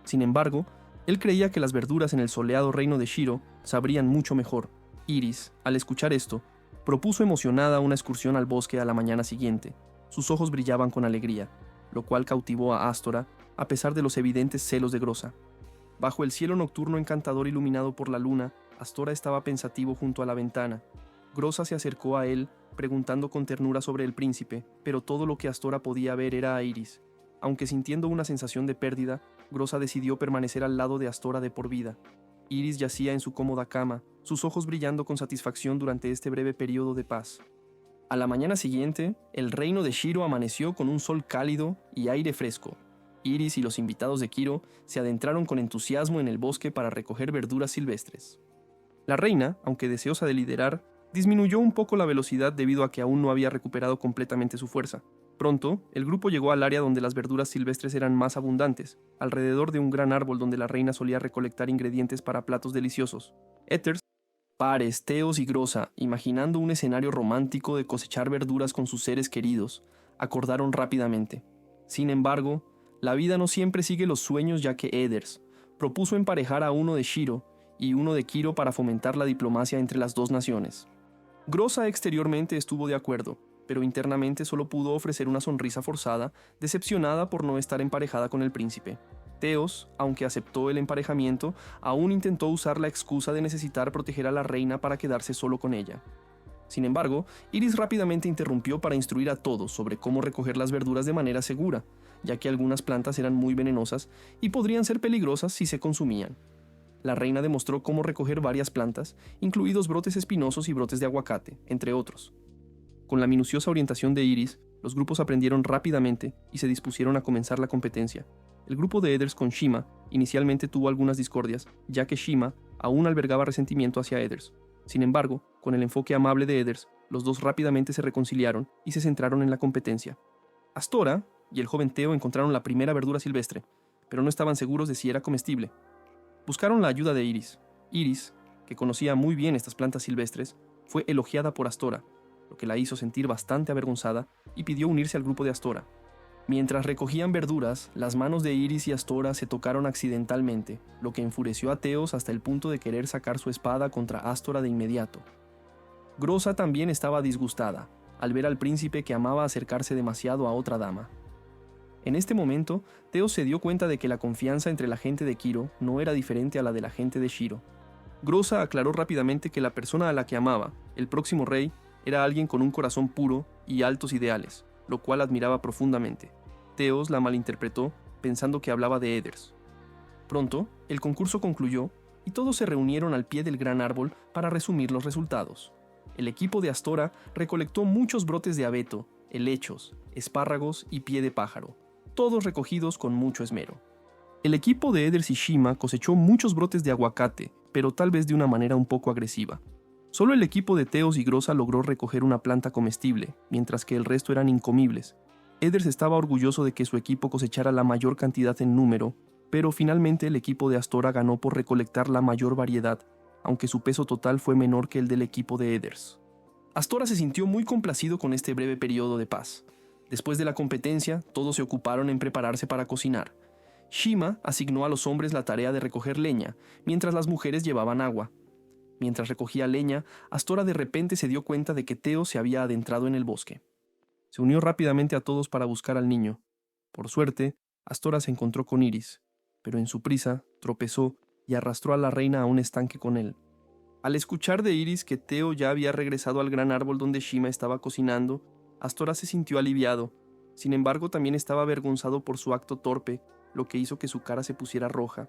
Sin embargo, él creía que las verduras en el soleado reino de Shiro sabrían mucho mejor. Iris, al escuchar esto, propuso emocionada una excursión al bosque a la mañana siguiente. Sus ojos brillaban con alegría, lo cual cautivó a Astora, a pesar de los evidentes celos de Groza. Bajo el cielo nocturno encantador iluminado por la luna, Astora estaba pensativo junto a la ventana. Groza se acercó a él, preguntando con ternura sobre el príncipe, pero todo lo que Astora podía ver era a Iris. Aunque sintiendo una sensación de pérdida, Groza decidió permanecer al lado de Astora de por vida. Iris yacía en su cómoda cama, sus ojos brillando con satisfacción durante este breve periodo de paz. A la mañana siguiente, el reino de Shiro amaneció con un sol cálido y aire fresco. Iris y los invitados de Kiro se adentraron con entusiasmo en el bosque para recoger verduras silvestres. La reina, aunque deseosa de liderar, disminuyó un poco la velocidad debido a que aún no había recuperado completamente su fuerza. Pronto, el grupo llegó al área donde las verduras silvestres eran más abundantes, alrededor de un gran árbol donde la reina solía recolectar ingredientes para platos deliciosos. Ethers, Pares, Teos y Groza, imaginando un escenario romántico de cosechar verduras con sus seres queridos, acordaron rápidamente. Sin embargo, la vida no siempre sigue los sueños, ya que Ethers propuso emparejar a uno de Shiro y uno de Kiro para fomentar la diplomacia entre las dos naciones. Groza exteriormente estuvo de acuerdo, pero internamente solo pudo ofrecer una sonrisa forzada, decepcionada por no estar emparejada con el príncipe. Teos, aunque aceptó el emparejamiento, aún intentó usar la excusa de necesitar proteger a la reina para quedarse solo con ella. Sin embargo, Iris rápidamente interrumpió para instruir a todos sobre cómo recoger las verduras de manera segura, ya que algunas plantas eran muy venenosas y podrían ser peligrosas si se consumían. La reina demostró cómo recoger varias plantas, incluidos brotes espinosos y brotes de aguacate, entre otros. Con la minuciosa orientación de Iris, los grupos aprendieron rápidamente y se dispusieron a comenzar la competencia. El grupo de Ethers con Shima inicialmente tuvo algunas discordias, ya que Shima aún albergaba resentimiento hacia Ethers. Sin embargo, con el enfoque amable de Ethers, los dos rápidamente se reconciliaron y se centraron en la competencia. Astora y el joven Teo encontraron la primera verdura silvestre, pero no estaban seguros de si era comestible. Buscaron la ayuda de Iris. Iris, que conocía muy bien estas plantas silvestres, fue elogiada por Astora, lo que la hizo sentir bastante avergonzada y pidió unirse al grupo de Astora. Mientras recogían verduras, las manos de Iris y Astora se tocaron accidentalmente, lo que enfureció a Teos hasta el punto de querer sacar su espada contra Astora de inmediato. Groza también estaba disgustada, al ver al príncipe que amaba acercarse demasiado a otra dama. En este momento, Teos se dio cuenta de que la confianza entre la gente de Kiro no era diferente a la de la gente de Shiro. Groza aclaró rápidamente que la persona a la que amaba, el próximo rey, era alguien con un corazón puro y altos ideales, lo cual admiraba profundamente. Teos la malinterpretó, pensando que hablaba de Ethers. Pronto, el concurso concluyó y todos se reunieron al pie del gran árbol para resumir los resultados. El equipo de Astora recolectó muchos brotes de abeto, helechos, espárragos y pie de pájaro, todos recogidos con mucho esmero. El equipo de Ethers y Shima cosechó muchos brotes de aguacate, pero tal vez de una manera un poco agresiva. Solo el equipo de Teos y Groza logró recoger una planta comestible, mientras que el resto eran incomibles. Ethers estaba orgulloso de que su equipo cosechara la mayor cantidad en número, pero finalmente el equipo de Astora ganó por recolectar la mayor variedad, aunque su peso total fue menor que el del equipo de Ethers. Astora se sintió muy complacido con este breve periodo de paz. Después de la competencia, todos se ocuparon en prepararse para cocinar. Shima asignó a los hombres la tarea de recoger leña, mientras las mujeres llevaban agua. Mientras recogía leña, Astora de repente se dio cuenta de que Teo se había adentrado en el bosque. Se unió rápidamente a todos para buscar al niño. Por suerte, Astora se encontró con Iris, pero en su prisa tropezó y arrastró a la reina a un estanque con él. Al escuchar de Iris que Teo ya había regresado al gran árbol donde Shima estaba cocinando, Astora se sintió aliviado. Sin embargo, también estaba avergonzado por su acto torpe, lo que hizo que su cara se pusiera roja.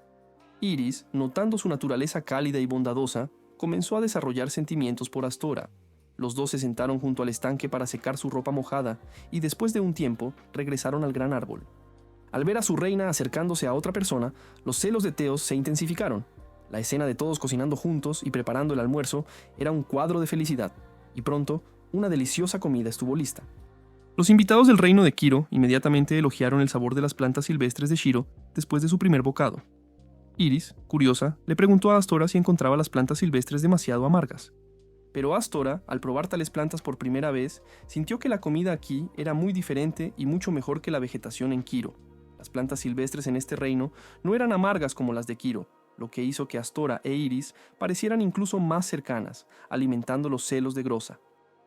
Iris, notando su naturaleza cálida y bondadosa, comenzó a desarrollar sentimientos por Astora. Los dos se sentaron junto al estanque para secar su ropa mojada y después de un tiempo regresaron al gran árbol. Al ver a su reina acercándose a otra persona, los celos de Teo se intensificaron. La escena de todos cocinando juntos y preparando el almuerzo era un cuadro de felicidad, y pronto una deliciosa comida estuvo lista. Los invitados del reino de Kiro inmediatamente elogiaron el sabor de las plantas silvestres de Shiro después de su primer bocado. Iris, curiosa, le preguntó a Astora si encontraba las plantas silvestres demasiado amargas. Pero Astora, al probar tales plantas por primera vez, sintió que la comida aquí era muy diferente y mucho mejor que la vegetación en Kiro. Las plantas silvestres en este reino no eran amargas como las de Kiro, lo que hizo que Astora e Iris parecieran incluso más cercanas, alimentando los celos de Groza.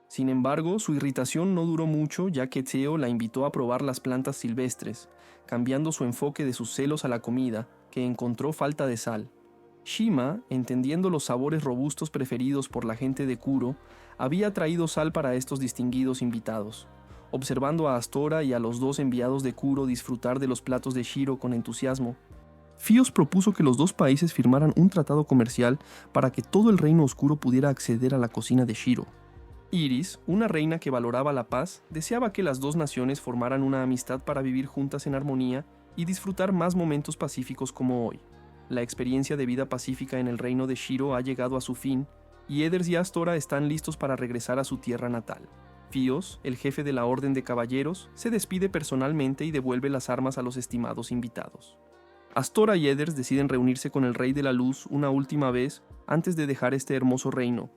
Sin embargo, su irritación no duró mucho, ya que Teo la invitó a probar las plantas silvestres, cambiando su enfoque de sus celos a la comida, que encontró falta de sal. Shima, entendiendo los sabores robustos preferidos por la gente de Kuro, había traído sal para estos distinguidos invitados. Observando a Astora y a los dos enviados de Kuro disfrutar de los platos de Shiro con entusiasmo, Fios propuso que los dos países firmaran un tratado comercial para que todo el reino oscuro pudiera acceder a la cocina de Shiro. Iris, una reina que valoraba la paz, deseaba que las dos naciones formaran una amistad para vivir juntas en armonía y disfrutar más momentos pacíficos como hoy. La experiencia de vida pacífica en el reino de Shiro ha llegado a su fin, y Edders y Astora están listos para regresar a su tierra natal. Fios, el jefe de la Orden de Caballeros, se despide personalmente y devuelve las armas a los estimados invitados. Astora y Edders deciden reunirse con el Rey de la Luz una última vez antes de dejar este hermoso reino.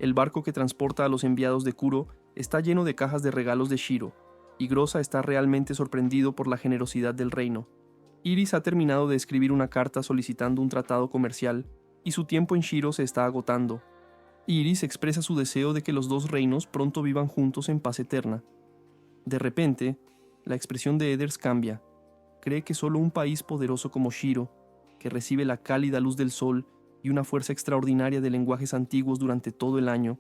El barco que transporta a los enviados de Kuro está lleno de cajas de regalos de Shiro, y Groza está realmente sorprendido por la generosidad del reino. Iris ha terminado de escribir una carta solicitando un tratado comercial, y su tiempo en Shiro se está agotando. Iris expresa su deseo de que los dos reinos pronto vivan juntos en paz eterna. De repente, la expresión de Edders cambia. Cree que solo un país poderoso como Shiro, que recibe la cálida luz del sol y una fuerza extraordinaria de lenguajes antiguos durante todo el año,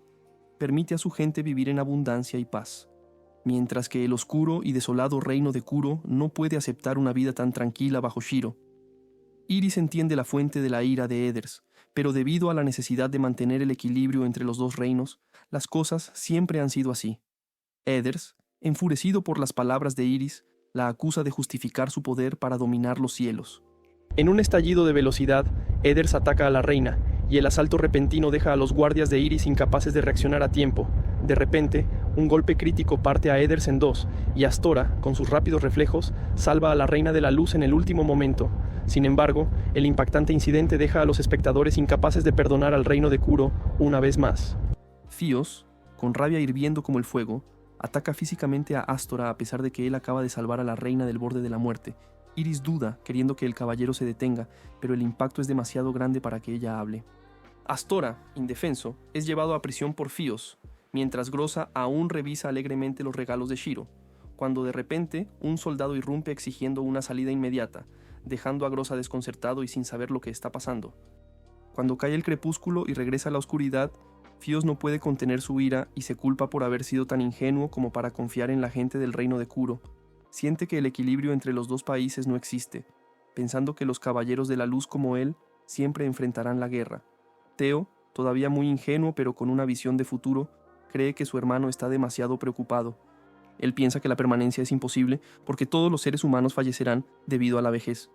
permite a su gente vivir en abundancia y paz, mientras que el oscuro y desolado reino de Kuro no puede aceptar una vida tan tranquila bajo Shiro. Iris entiende la fuente de la ira de Edders, pero debido a la necesidad de mantener el equilibrio entre los dos reinos, las cosas siempre han sido así. Edders, enfurecido por las palabras de Iris, la acusa de justificar su poder para dominar los cielos. En un estallido de velocidad, Edders ataca a la reina, y el asalto repentino deja a los guardias de Iris incapaces de reaccionar a tiempo. De repente, un golpe crítico parte a Edders en dos, y Astora, con sus rápidos reflejos, salva a la Reina de la Luz en el último momento. Sin embargo, el impactante incidente deja a los espectadores incapaces de perdonar al reino de Kuro una vez más. Fios, con rabia hirviendo como el fuego, ataca físicamente a Astora a pesar de que él acaba de salvar a la reina del borde de la muerte. Iris duda, queriendo que el caballero se detenga, pero el impacto es demasiado grande para que ella hable. Astora, indefenso, es llevado a prisión por Fios, mientras Groza aún revisa alegremente los regalos de Shiro, cuando de repente un soldado irrumpe exigiendo una salida inmediata, dejando a Groza desconcertado y sin saber lo que está pasando. Cuando cae el crepúsculo y regresa a la oscuridad, Fios no puede contener su ira y se culpa por haber sido tan ingenuo como para confiar en la gente del reino de Kuro. Siente que el equilibrio entre los dos países no existe, pensando que los caballeros de la luz como él siempre enfrentarán la guerra. Teo, todavía muy ingenuo pero con una visión de futuro, cree que su hermano está demasiado preocupado. Él piensa que la permanencia es imposible porque todos los seres humanos fallecerán debido a la vejez.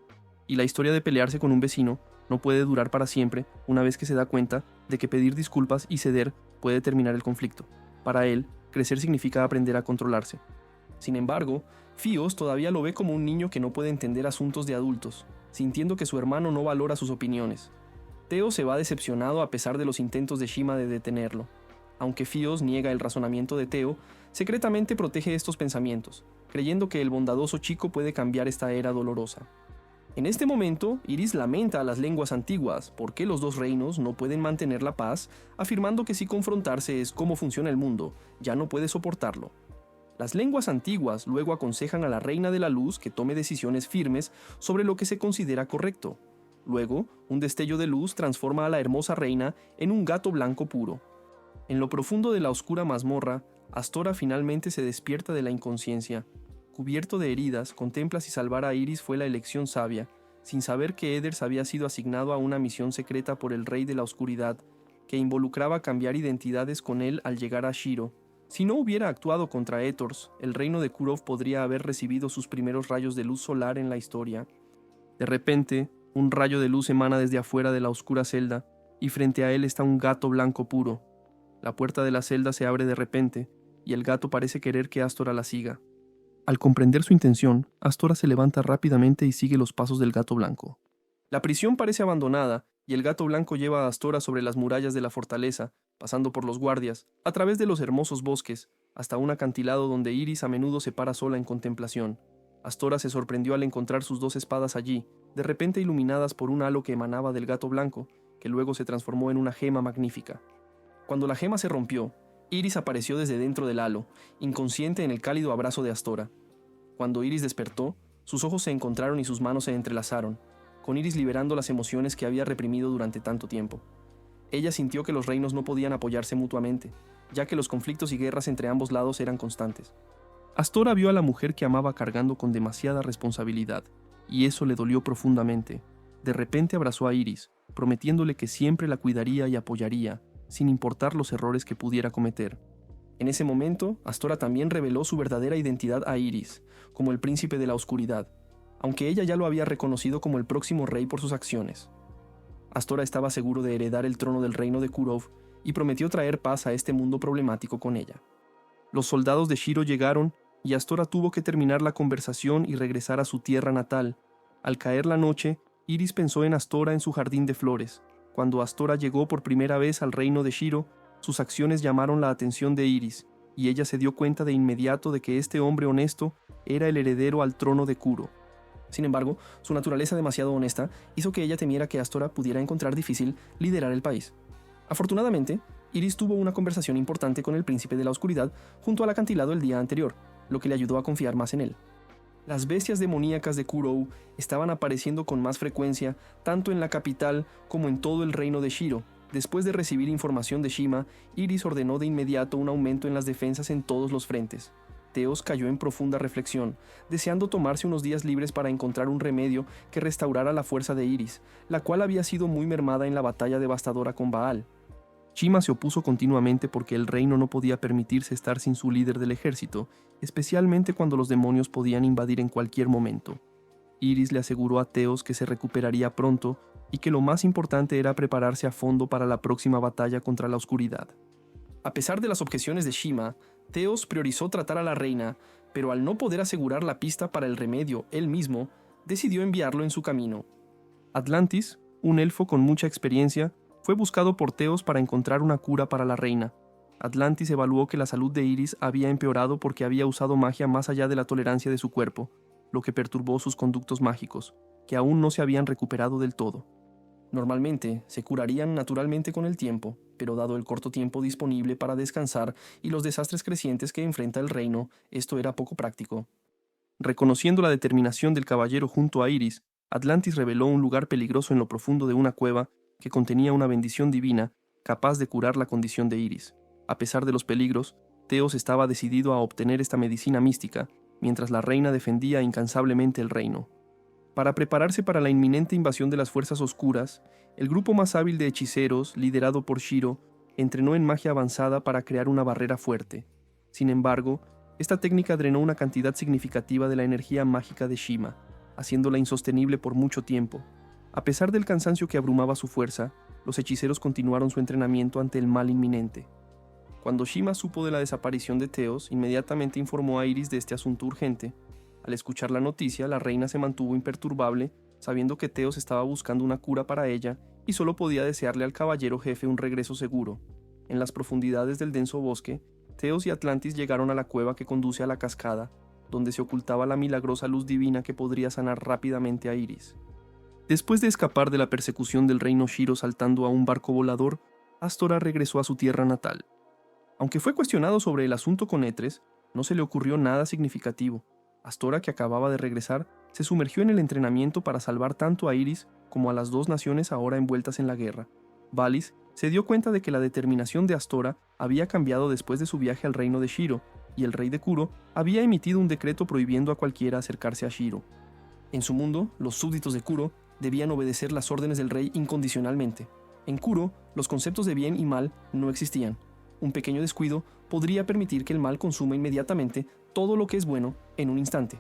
Y la historia de pelearse con un vecino no puede durar para siempre una vez que se da cuenta de que pedir disculpas y ceder puede terminar el conflicto. Para él, crecer significa aprender a controlarse. Sin embargo, Fios todavía lo ve como un niño que no puede entender asuntos de adultos, sintiendo que su hermano no valora sus opiniones. Teo se va decepcionado a pesar de los intentos de Shima de detenerlo. Aunque Fios niega el razonamiento de Teo, secretamente protege estos pensamientos, creyendo que el bondadoso chico puede cambiar esta era dolorosa. En este momento, Iris lamenta a las lenguas antiguas por qué los dos reinos no pueden mantener la paz, afirmando que si confrontarse es cómo funciona el mundo, ya no puede soportarlo. Las lenguas antiguas luego aconsejan a la Reina de la Luz que tome decisiones firmes sobre lo que se considera correcto. Luego, un destello de luz transforma a la hermosa reina en un gato blanco puro. En lo profundo de la oscura mazmorra, Astora finalmente se despierta de la inconsciencia. Cubierto de heridas, contempla si salvar a Iris fue la elección sabia, sin saber que Edders había sido asignado a una misión secreta por el Rey de la Oscuridad, que involucraba cambiar identidades con él al llegar a Shiro. Si no hubiera actuado contra Ethors, el reino de Kurov podría haber recibido sus primeros rayos de luz solar en la historia. De repente, un rayo de luz emana desde afuera de la oscura celda, y frente a él está un gato blanco puro. La puerta de la celda se abre de repente, y el gato parece querer que Astora la siga. Al comprender su intención, Astora se levanta rápidamente y sigue los pasos del gato blanco. La prisión parece abandonada, y el gato blanco lleva a Astora sobre las murallas de la fortaleza, pasando por los guardias, a través de los hermosos bosques, hasta un acantilado donde Iris a menudo se para sola en contemplación. Astora se sorprendió al encontrar sus dos espadas allí, de repente iluminadas por un halo que emanaba del gato blanco, que luego se transformó en una gema magnífica. Cuando la gema se rompió, Iris apareció desde dentro del halo, inconsciente en el cálido abrazo de Astora. Cuando Iris despertó, sus ojos se encontraron y sus manos se entrelazaron, con Iris liberando las emociones que había reprimido durante tanto tiempo. Ella sintió que los reinos no podían apoyarse mutuamente, ya que los conflictos y guerras entre ambos lados eran constantes. Astora vio a la mujer que amaba cargando con demasiada responsabilidad, y eso le dolió profundamente. De repente abrazó a Iris, prometiéndole que siempre la cuidaría y apoyaría, sin importar los errores que pudiera cometer. En ese momento, Astora también reveló su verdadera identidad a Iris, como el príncipe de la oscuridad, aunque ella ya lo había reconocido como el próximo rey por sus acciones. Astora estaba seguro de heredar el trono del reino de Kurov y prometió traer paz a este mundo problemático con ella. Los soldados de Shiro llegaron y Astora tuvo que terminar la conversación y regresar a su tierra natal. Al caer la noche, Iris pensó en Astora en su jardín de flores. Cuando Astora llegó por primera vez al reino de Shiro, sus acciones llamaron la atención de Iris, y ella se dio cuenta de inmediato de que este hombre honesto era el heredero al trono de Kuro. Sin embargo, su naturaleza demasiado honesta hizo que ella temiera que Astora pudiera encontrar difícil liderar el país. Afortunadamente, Iris tuvo una conversación importante con el príncipe de la oscuridad junto al acantilado el día anterior, lo que le ayudó a confiar más en él. Las bestias demoníacas de Kurou estaban apareciendo con más frecuencia tanto en la capital como en todo el reino de Shiro. Después de recibir información de Shima, Iris ordenó de inmediato un aumento en las defensas en todos los frentes. Teos cayó en profunda reflexión, deseando tomarse unos días libres para encontrar un remedio que restaurara la fuerza de Iris, la cual había sido muy mermada en la batalla devastadora con Baal. Shima se opuso continuamente porque el reino no podía permitirse estar sin su líder del ejército, especialmente cuando los demonios podían invadir en cualquier momento. Iris le aseguró a Teos que se recuperaría pronto y que lo más importante era prepararse a fondo para la próxima batalla contra la oscuridad. A pesar de las objeciones de Shima, Teos priorizó tratar a la reina, pero al no poder asegurar la pista para el remedio él mismo, decidió enviarlo en su camino. Atlantis, un elfo con mucha experiencia, fue buscado por Teos para encontrar una cura para la reina. Atlantis evaluó que la salud de Iris había empeorado porque había usado magia más allá de la tolerancia de su cuerpo, lo que perturbó sus conductos mágicos, que aún no se habían recuperado del todo. Normalmente se curarían naturalmente con el tiempo, pero dado el corto tiempo disponible para descansar y los desastres crecientes que enfrenta el reino, esto era poco práctico. Reconociendo la determinación del caballero junto a Iris, Atlantis reveló un lugar peligroso en lo profundo de una cueva que contenía una bendición divina capaz de curar la condición de Iris. A pesar de los peligros, Teos estaba decidido a obtener esta medicina mística, mientras la reina defendía incansablemente el reino. Para prepararse para la inminente invasión de las fuerzas oscuras, el grupo más hábil de hechiceros, liderado por Shiro, entrenó en magia avanzada para crear una barrera fuerte. Sin embargo, esta técnica drenó una cantidad significativa de la energía mágica de Shima, haciéndola insostenible por mucho tiempo. A pesar del cansancio que abrumaba su fuerza, los hechiceros continuaron su entrenamiento ante el mal inminente. Cuando Shima supo de la desaparición de Teos, inmediatamente informó a Iris de este asunto urgente. Al escuchar la noticia, la reina se mantuvo imperturbable, sabiendo que Teos estaba buscando una cura para ella y solo podía desearle al caballero jefe un regreso seguro. En las profundidades del denso bosque, Teos y Atlantis llegaron a la cueva que conduce a la cascada, donde se ocultaba la milagrosa luz divina que podría sanar rápidamente a Iris. Después de escapar de la persecución del reino Shiro saltando a un barco volador, Astora regresó a su tierra natal. Aunque fue cuestionado sobre el asunto con Etres, no se le ocurrió nada significativo. Astora, que acababa de regresar, se sumergió en el entrenamiento para salvar tanto a Iris como a las dos naciones ahora envueltas en la guerra. Valis se dio cuenta de que la determinación de Astora había cambiado después de su viaje al reino de Shiro, y el rey de Kuro había emitido un decreto prohibiendo a cualquiera acercarse a Shiro. En su mundo, los súbditos de Kuro debían obedecer las órdenes del rey incondicionalmente. En Kuro, los conceptos de bien y mal no existían. Un pequeño descuido podría permitir que el mal consuma inmediatamente todo lo que es bueno en un instante.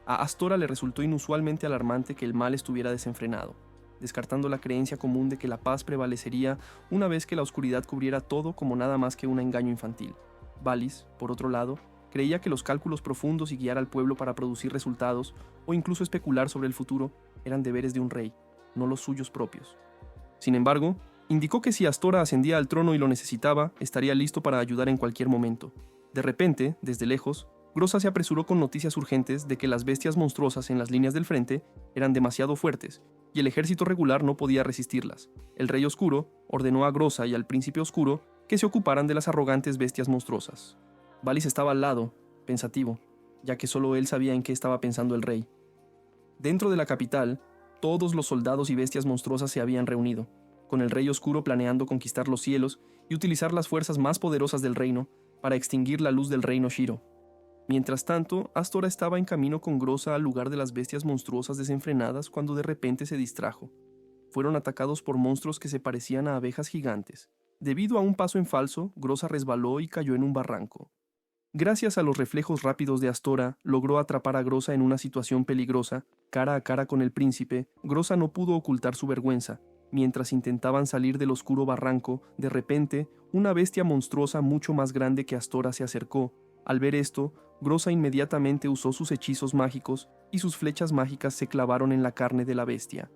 A Astora le resultó inusualmente alarmante que el mal estuviera desenfrenado, descartando la creencia común de que la paz prevalecería una vez que la oscuridad cubriera todo como nada más que un engaño infantil. Valis, por otro lado, creía que los cálculos profundos y guiar al pueblo para producir resultados, o incluso especular sobre el futuro, eran deberes de un rey, no los suyos propios. Sin embargo, indicó que si Astora ascendía al trono y lo necesitaba, estaría listo para ayudar en cualquier momento. De repente, desde lejos, Groza se apresuró con noticias urgentes de que las bestias monstruosas en las líneas del frente eran demasiado fuertes, y el ejército regular no podía resistirlas. El Rey Oscuro ordenó a Groza y al Príncipe Oscuro que se ocuparan de las arrogantes bestias monstruosas. Valis estaba al lado, pensativo, ya que solo él sabía en qué estaba pensando el rey. Dentro de la capital, todos los soldados y bestias monstruosas se habían reunido, con el Rey Oscuro planeando conquistar los cielos y utilizar las fuerzas más poderosas del reino para extinguir la luz del reino Shiro. Mientras tanto, Astora estaba en camino con Groza al lugar de las bestias monstruosas desenfrenadas cuando de repente se distrajo. Fueron atacados por monstruos que se parecían a abejas gigantes. Debido a un paso en falso, Groza resbaló y cayó en un barranco. Gracias a los reflejos rápidos de Astora, logró atrapar a Groza en una situación peligrosa. Cara a cara con el príncipe, Groza no pudo ocultar su vergüenza. Mientras intentaban salir del oscuro barranco, de repente, una bestia monstruosa mucho más grande que Astora se acercó. Al ver esto, Groza inmediatamente usó sus hechizos mágicos y sus flechas mágicas se clavaron en la carne de la bestia.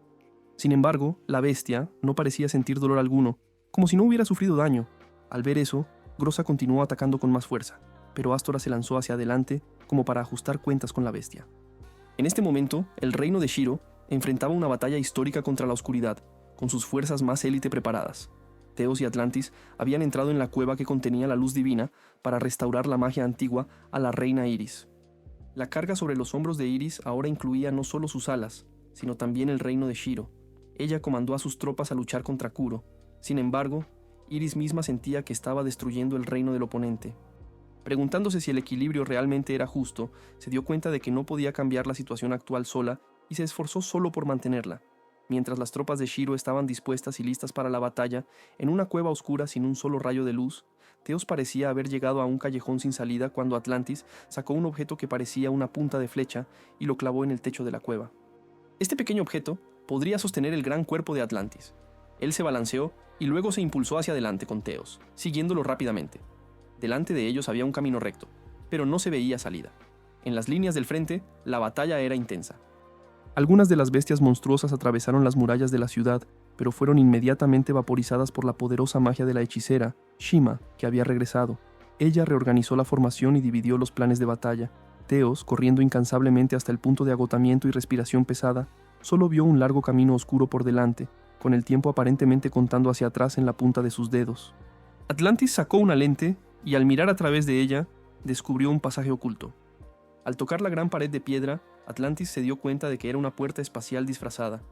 Sin embargo, la bestia no parecía sentir dolor alguno, como si no hubiera sufrido daño. Al ver eso, Groza continuó atacando con más fuerza, pero Astora se lanzó hacia adelante como para ajustar cuentas con la bestia. En este momento, el reino de Shiro enfrentaba una batalla histórica contra la oscuridad, con sus fuerzas más élite preparadas. Teos y Atlantis habían entrado en la cueva que contenía la luz divina para restaurar la magia antigua a la reina Iris. La carga sobre los hombros de Iris ahora incluía no solo sus alas, sino también el reino de Shiro. Ella comandó a sus tropas a luchar contra Kuro. Sin embargo, Iris misma sentía que estaba destruyendo el reino del oponente. Preguntándose si el equilibrio realmente era justo, se dio cuenta de que no podía cambiar la situación actual sola y se esforzó solo por mantenerla. Mientras las tropas de Shiro estaban dispuestas y listas para la batalla, en una cueva oscura sin un solo rayo de luz, Teos parecía haber llegado a un callejón sin salida cuando Atlantis sacó un objeto que parecía una punta de flecha y lo clavó en el techo de la cueva. Este pequeño objeto podría sostener el gran cuerpo de Atlantis. Él se balanceó y luego se impulsó hacia adelante con Teos, siguiéndolo rápidamente. Delante de ellos había un camino recto, pero no se veía salida. En las líneas del frente, la batalla era intensa. Algunas de las bestias monstruosas atravesaron las murallas de la ciudad, pero fueron inmediatamente vaporizadas por la poderosa magia de la hechicera, Shima, que había regresado. Ella reorganizó la formación y dividió los planes de batalla. Teos, corriendo incansablemente hasta el punto de agotamiento y respiración pesada, solo vio un largo camino oscuro por delante, con el tiempo aparentemente contando hacia atrás en la punta de sus dedos. Atlantis sacó una lente y al mirar a través de ella, descubrió un pasaje oculto. Al tocar la gran pared de piedra, Atlantis se dio cuenta de que era una puerta espacial disfrazada.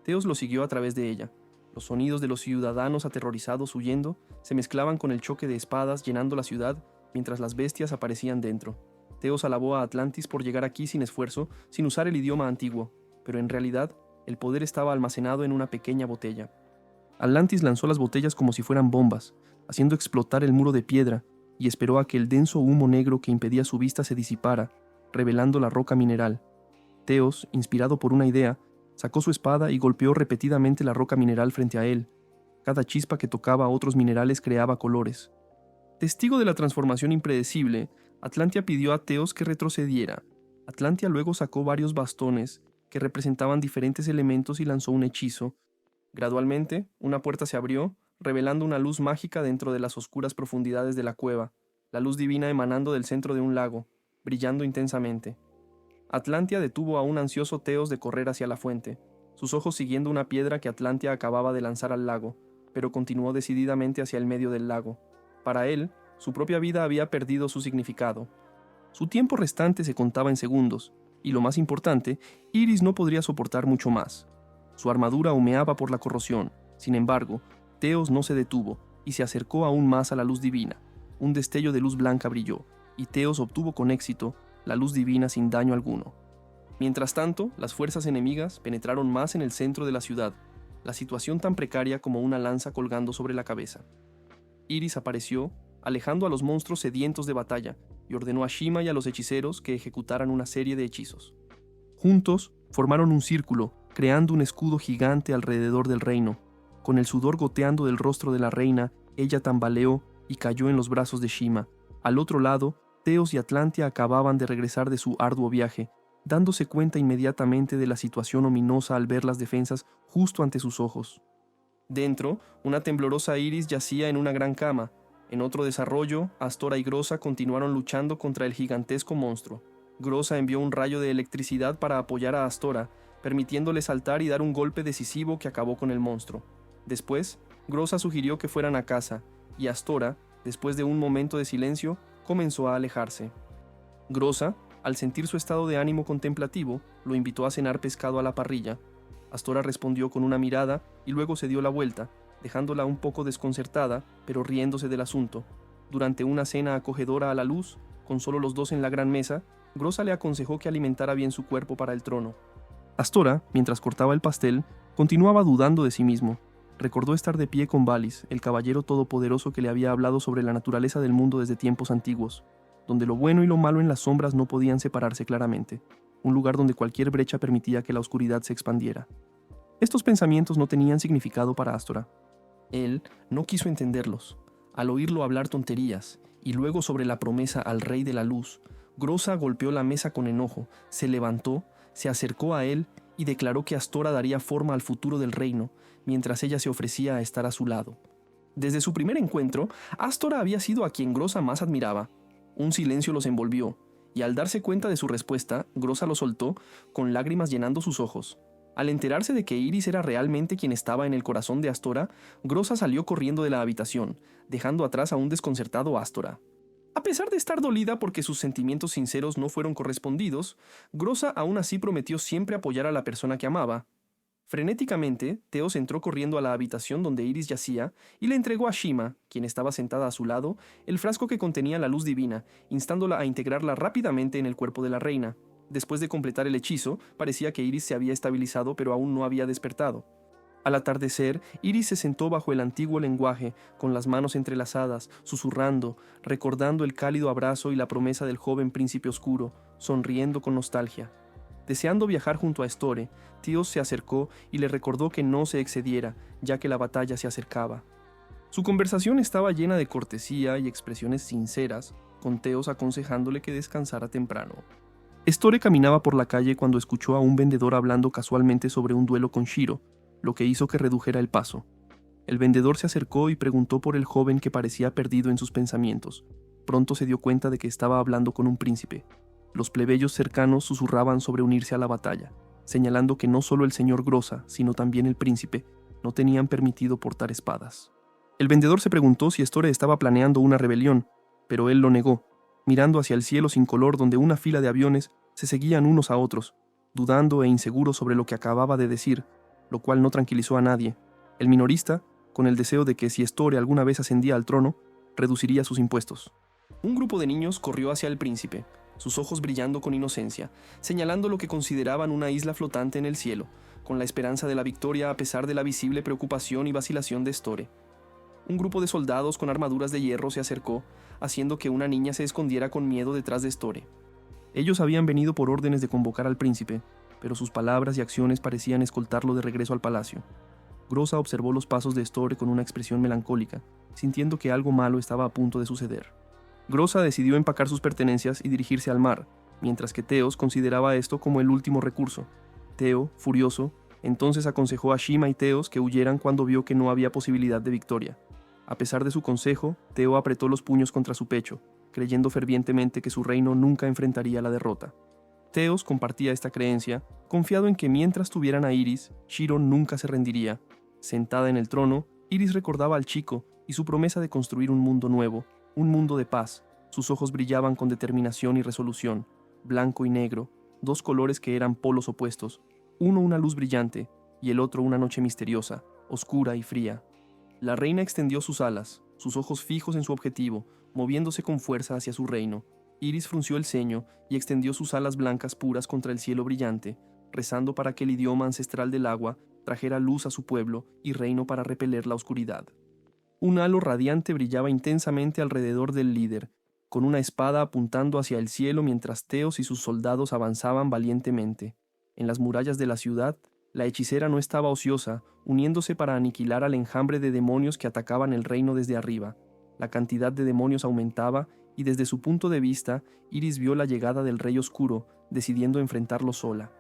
Teos lo siguió a través de ella. Los sonidos de los ciudadanos aterrorizados huyendo se mezclaban con el choque de espadas llenando la ciudad mientras las bestias aparecían dentro. Teos alabó a Atlantis por llegar aquí sin esfuerzo, sin usar el idioma antiguo, pero en realidad el poder estaba almacenado en una pequeña botella. Atlantis lanzó las botellas como si fueran bombas, haciendo explotar el muro de piedra, y esperó a que el denso humo negro que impedía su vista se disipara, revelando la roca mineral. Teos, inspirado por una idea, sacó su espada y golpeó repetidamente la roca mineral frente a él. Cada chispa que tocaba a otros minerales creaba colores. Testigo de la transformación impredecible, Atlantia pidió a Teos que retrocediera. Atlantia luego sacó varios bastones que representaban diferentes elementos y lanzó un hechizo. Gradualmente, una puerta se abrió, revelando una luz mágica dentro de las oscuras profundidades de la cueva, la luz divina emanando del centro de un lago, brillando intensamente. Atlantia detuvo a un ansioso Teos de correr hacia la fuente. sus ojos siguiendo una piedra que Atlantia acababa de lanzar al lago, pero continuó decididamente hacia el medio del lago. Para él, su propia vida había perdido su significado. Su tiempo restante se contaba en segundos, y lo más importante, Iris no podría soportar mucho más. Su armadura humeaba por la corrosión. Sin embargo, Teos no se detuvo y se acercó aún más a la luz divina. Un destello de luz blanca brilló, y Teos obtuvo con éxito la luz divina sin daño alguno. Mientras tanto, las fuerzas enemigas penetraron más en el centro de la ciudad, la situación tan precaria como una lanza colgando sobre la cabeza. Iris apareció, alejando a los monstruos sedientos de batalla, y ordenó a Shima y a los hechiceros que ejecutaran una serie de hechizos. Juntos, formaron un círculo, creando un escudo gigante alrededor del reino. Con el sudor goteando del rostro de la reina, ella tambaleó y cayó en los brazos de Shima. Al otro lado, Teos y Atlantia acababan de regresar de su arduo viaje, dándose cuenta inmediatamente de la situación ominosa al ver las defensas justo ante sus ojos. Dentro, una temblorosa Iris yacía en una gran cama. En otro desarrollo, Astora y Grosa continuaron luchando contra el gigantesco monstruo. Grosa envió un rayo de electricidad para apoyar a Astora, permitiéndole saltar y dar un golpe decisivo que acabó con el monstruo. Después, Grosa sugirió que fueran a casa, y Astora, después de un momento de silencio, comenzó a alejarse. Grosa, al sentir su estado de ánimo contemplativo, lo invitó a cenar pescado a la parrilla. Astora respondió con una mirada y luego se dio la vuelta, dejándola un poco desconcertada, pero riéndose del asunto. Durante una cena acogedora a la luz, con solo los dos en la gran mesa, Grosa le aconsejó que alimentara bien su cuerpo para el trono. Astora, mientras cortaba el pastel, continuaba dudando de sí mismo. Recordó estar de pie con Valis, el caballero todopoderoso que le había hablado sobre la naturaleza del mundo desde tiempos antiguos, donde lo bueno y lo malo en las sombras no podían separarse claramente, un lugar donde cualquier brecha permitía que la oscuridad se expandiera. Estos pensamientos no tenían significado para Astora. Él no quiso entenderlos. Al oírlo hablar tonterías, y luego sobre la promesa al Rey de la Luz, Grosa golpeó la mesa con enojo, se levantó, se acercó a él y declaró que Astora daría forma al futuro del reino, mientras ella se ofrecía a estar a su lado. Desde su primer encuentro, Astora había sido a quien Grosa más admiraba. Un silencio los envolvió, y al darse cuenta de su respuesta, Grosa lo soltó, con lágrimas llenando sus ojos. Al enterarse de que Iris era realmente quien estaba en el corazón de Astora, Grosa salió corriendo de la habitación, dejando atrás a un desconcertado Astora. A pesar de estar dolida porque sus sentimientos sinceros no fueron correspondidos, Grosa aún así prometió siempre apoyar a la persona que amaba. Frenéticamente, Teos entró corriendo a la habitación donde Iris yacía y le entregó a Shima, quien estaba sentada a su lado, el frasco que contenía la luz divina, instándola a integrarla rápidamente en el cuerpo de la reina. Después de completar el hechizo, parecía que Iris se había estabilizado pero aún no había despertado. Al atardecer, Iris se sentó bajo el antiguo lenguaje, con las manos entrelazadas, susurrando, recordando el cálido abrazo y la promesa del joven príncipe oscuro, sonriendo con nostalgia. Deseando viajar junto a Estore, Teos se acercó y le recordó que no se excediera, ya que la batalla se acercaba. Su conversación estaba llena de cortesía y expresiones sinceras, con Teos aconsejándole que descansara temprano. Estore caminaba por la calle cuando escuchó a un vendedor hablando casualmente sobre un duelo con Shiro, lo que hizo que redujera el paso. El vendedor se acercó y preguntó por el joven que parecía perdido en sus pensamientos. Pronto se dio cuenta de que estaba hablando con un príncipe. Los plebeyos cercanos susurraban sobre unirse a la batalla, señalando que no solo el señor Grosa, sino también el príncipe, no tenían permitido portar espadas. El vendedor se preguntó si Estore estaba planeando una rebelión, pero él lo negó, mirando hacia el cielo sin color donde una fila de aviones se seguían unos a otros, dudando e inseguro sobre lo que acababa de decir, lo cual no tranquilizó a nadie. El minorista, con el deseo de que si Estore alguna vez ascendía al trono, reduciría sus impuestos. Un grupo de niños corrió hacia el príncipe, sus ojos brillando con inocencia, señalando lo que consideraban una isla flotante en el cielo, con la esperanza de la victoria a pesar de la visible preocupación y vacilación de Estore. Un grupo de soldados con armaduras de hierro se acercó, haciendo que una niña se escondiera con miedo detrás de Estore. Ellos habían venido por órdenes de convocar al príncipe, pero sus palabras y acciones parecían escoltarlo de regreso al palacio. Grosa observó los pasos de Estore con una expresión melancólica, sintiendo que algo malo estaba a punto de suceder. Grosa decidió empacar sus pertenencias y dirigirse al mar, mientras que Teos consideraba esto como el último recurso. Teo, furioso, entonces aconsejó a Shima y Teos que huyeran cuando vio que no había posibilidad de victoria. A pesar de su consejo, Teo apretó los puños contra su pecho, creyendo fervientemente que su reino nunca enfrentaría la derrota. Theos compartía esta creencia, confiado en que mientras tuvieran a Iris, Shiro nunca se rendiría. Sentada en el trono, Iris recordaba al chico y su promesa de construir un mundo nuevo, un mundo de paz. Sus ojos brillaban con determinación y resolución, blanco y negro, dos colores que eran polos opuestos, uno una luz brillante y el otro una noche misteriosa, oscura y fría. La reina extendió sus alas, sus ojos fijos en su objetivo, moviéndose con fuerza hacia su reino. Iris frunció el ceño y extendió sus alas blancas puras contra el cielo brillante, rezando para que el idioma ancestral del agua trajera luz a su pueblo y reino para repeler la oscuridad. Un halo radiante brillaba intensamente alrededor del líder, con una espada apuntando hacia el cielo mientras Theos y sus soldados avanzaban valientemente. En las murallas de la ciudad, la hechicera no estaba ociosa, uniéndose para aniquilar al enjambre de demonios que atacaban el reino desde arriba. La cantidad de demonios aumentaba y desde su punto de vista, Iris vio la llegada del Rey Oscuro, decidiendo enfrentarlo sola.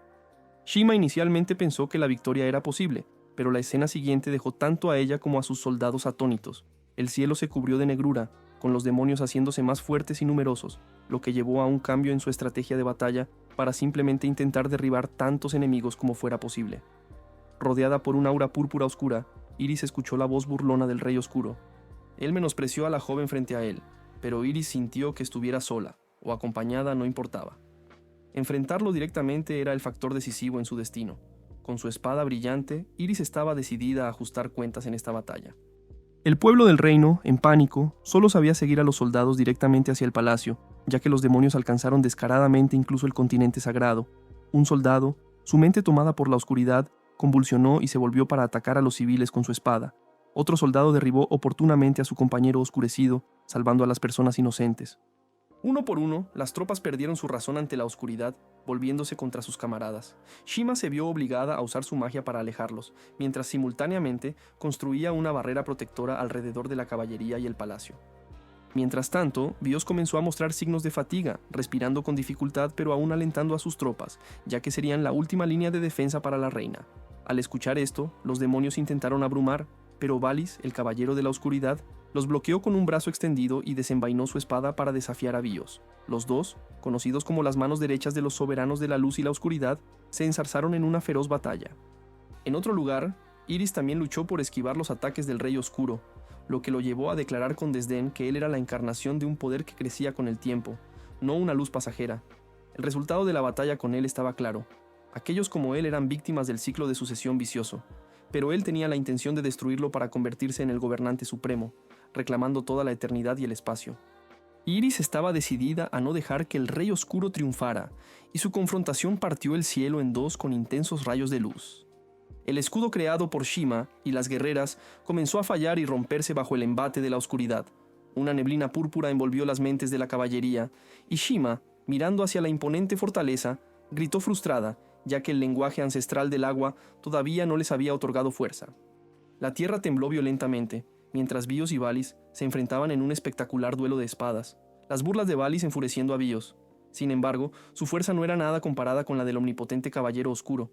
Shima inicialmente pensó que la victoria era posible, pero la escena siguiente dejó tanto a ella como a sus soldados atónitos. El cielo se cubrió de negrura, con los demonios haciéndose más fuertes y numerosos, lo que llevó a un cambio en su estrategia de batalla para simplemente intentar derribar tantos enemigos como fuera posible. Rodeada por un aura púrpura oscura, Iris escuchó la voz burlona del Rey Oscuro. Él menospreció a la joven frente a él, pero Iris sintió que estuviera sola, o acompañada no importaba. Enfrentarlo directamente era el factor decisivo en su destino. Con su espada brillante, Iris estaba decidida a ajustar cuentas en esta batalla. El pueblo del reino, en pánico, solo sabía seguir a los soldados directamente hacia el palacio, ya que los demonios alcanzaron descaradamente incluso el continente sagrado. Un soldado, su mente tomada por la oscuridad, convulsionó y se volvió para atacar a los civiles con su espada. Otro soldado derribó oportunamente a su compañero oscurecido, salvando a las personas inocentes. Uno por uno, las tropas perdieron su razón ante la oscuridad, volviéndose contra sus camaradas. Shima se vio obligada a usar su magia para alejarlos, mientras simultáneamente construía una barrera protectora alrededor de la caballería y el palacio. Mientras tanto, Bios comenzó a mostrar signos de fatiga, respirando con dificultad pero aún alentando a sus tropas, ya que serían la última línea de defensa para la reina. Al escuchar esto, los demonios intentaron abrumar, pero Valis, el caballero de la oscuridad, los bloqueó con un brazo extendido y desenvainó su espada para desafiar a Bios. Los dos, conocidos como las manos derechas de los soberanos de la luz y la oscuridad, se enzarzaron en una feroz batalla. En otro lugar, Iris también luchó por esquivar los ataques del Rey Oscuro, lo que lo llevó a declarar con desdén que él era la encarnación de un poder que crecía con el tiempo, no una luz pasajera. El resultado de la batalla con él estaba claro. Aquellos como él eran víctimas del ciclo de sucesión vicioso, pero él tenía la intención de destruirlo para convertirse en el gobernante supremo, reclamando toda la eternidad y el espacio. Iris estaba decidida a no dejar que el Rey Oscuro triunfara, y su confrontación partió el cielo en dos con intensos rayos de luz. El escudo creado por Shima y las guerreras comenzó a fallar y romperse bajo el embate de la oscuridad. Una neblina púrpura envolvió las mentes de la caballería, y Shima, mirando hacia la imponente fortaleza, gritó frustrada, ya que el lenguaje ancestral del agua todavía no les había otorgado fuerza. La tierra tembló violentamente, mientras Bios y Valis se enfrentaban en un espectacular duelo de espadas, las burlas de Valis enfureciendo a Bios. Sin embargo, su fuerza no era nada comparada con la del omnipotente caballero oscuro.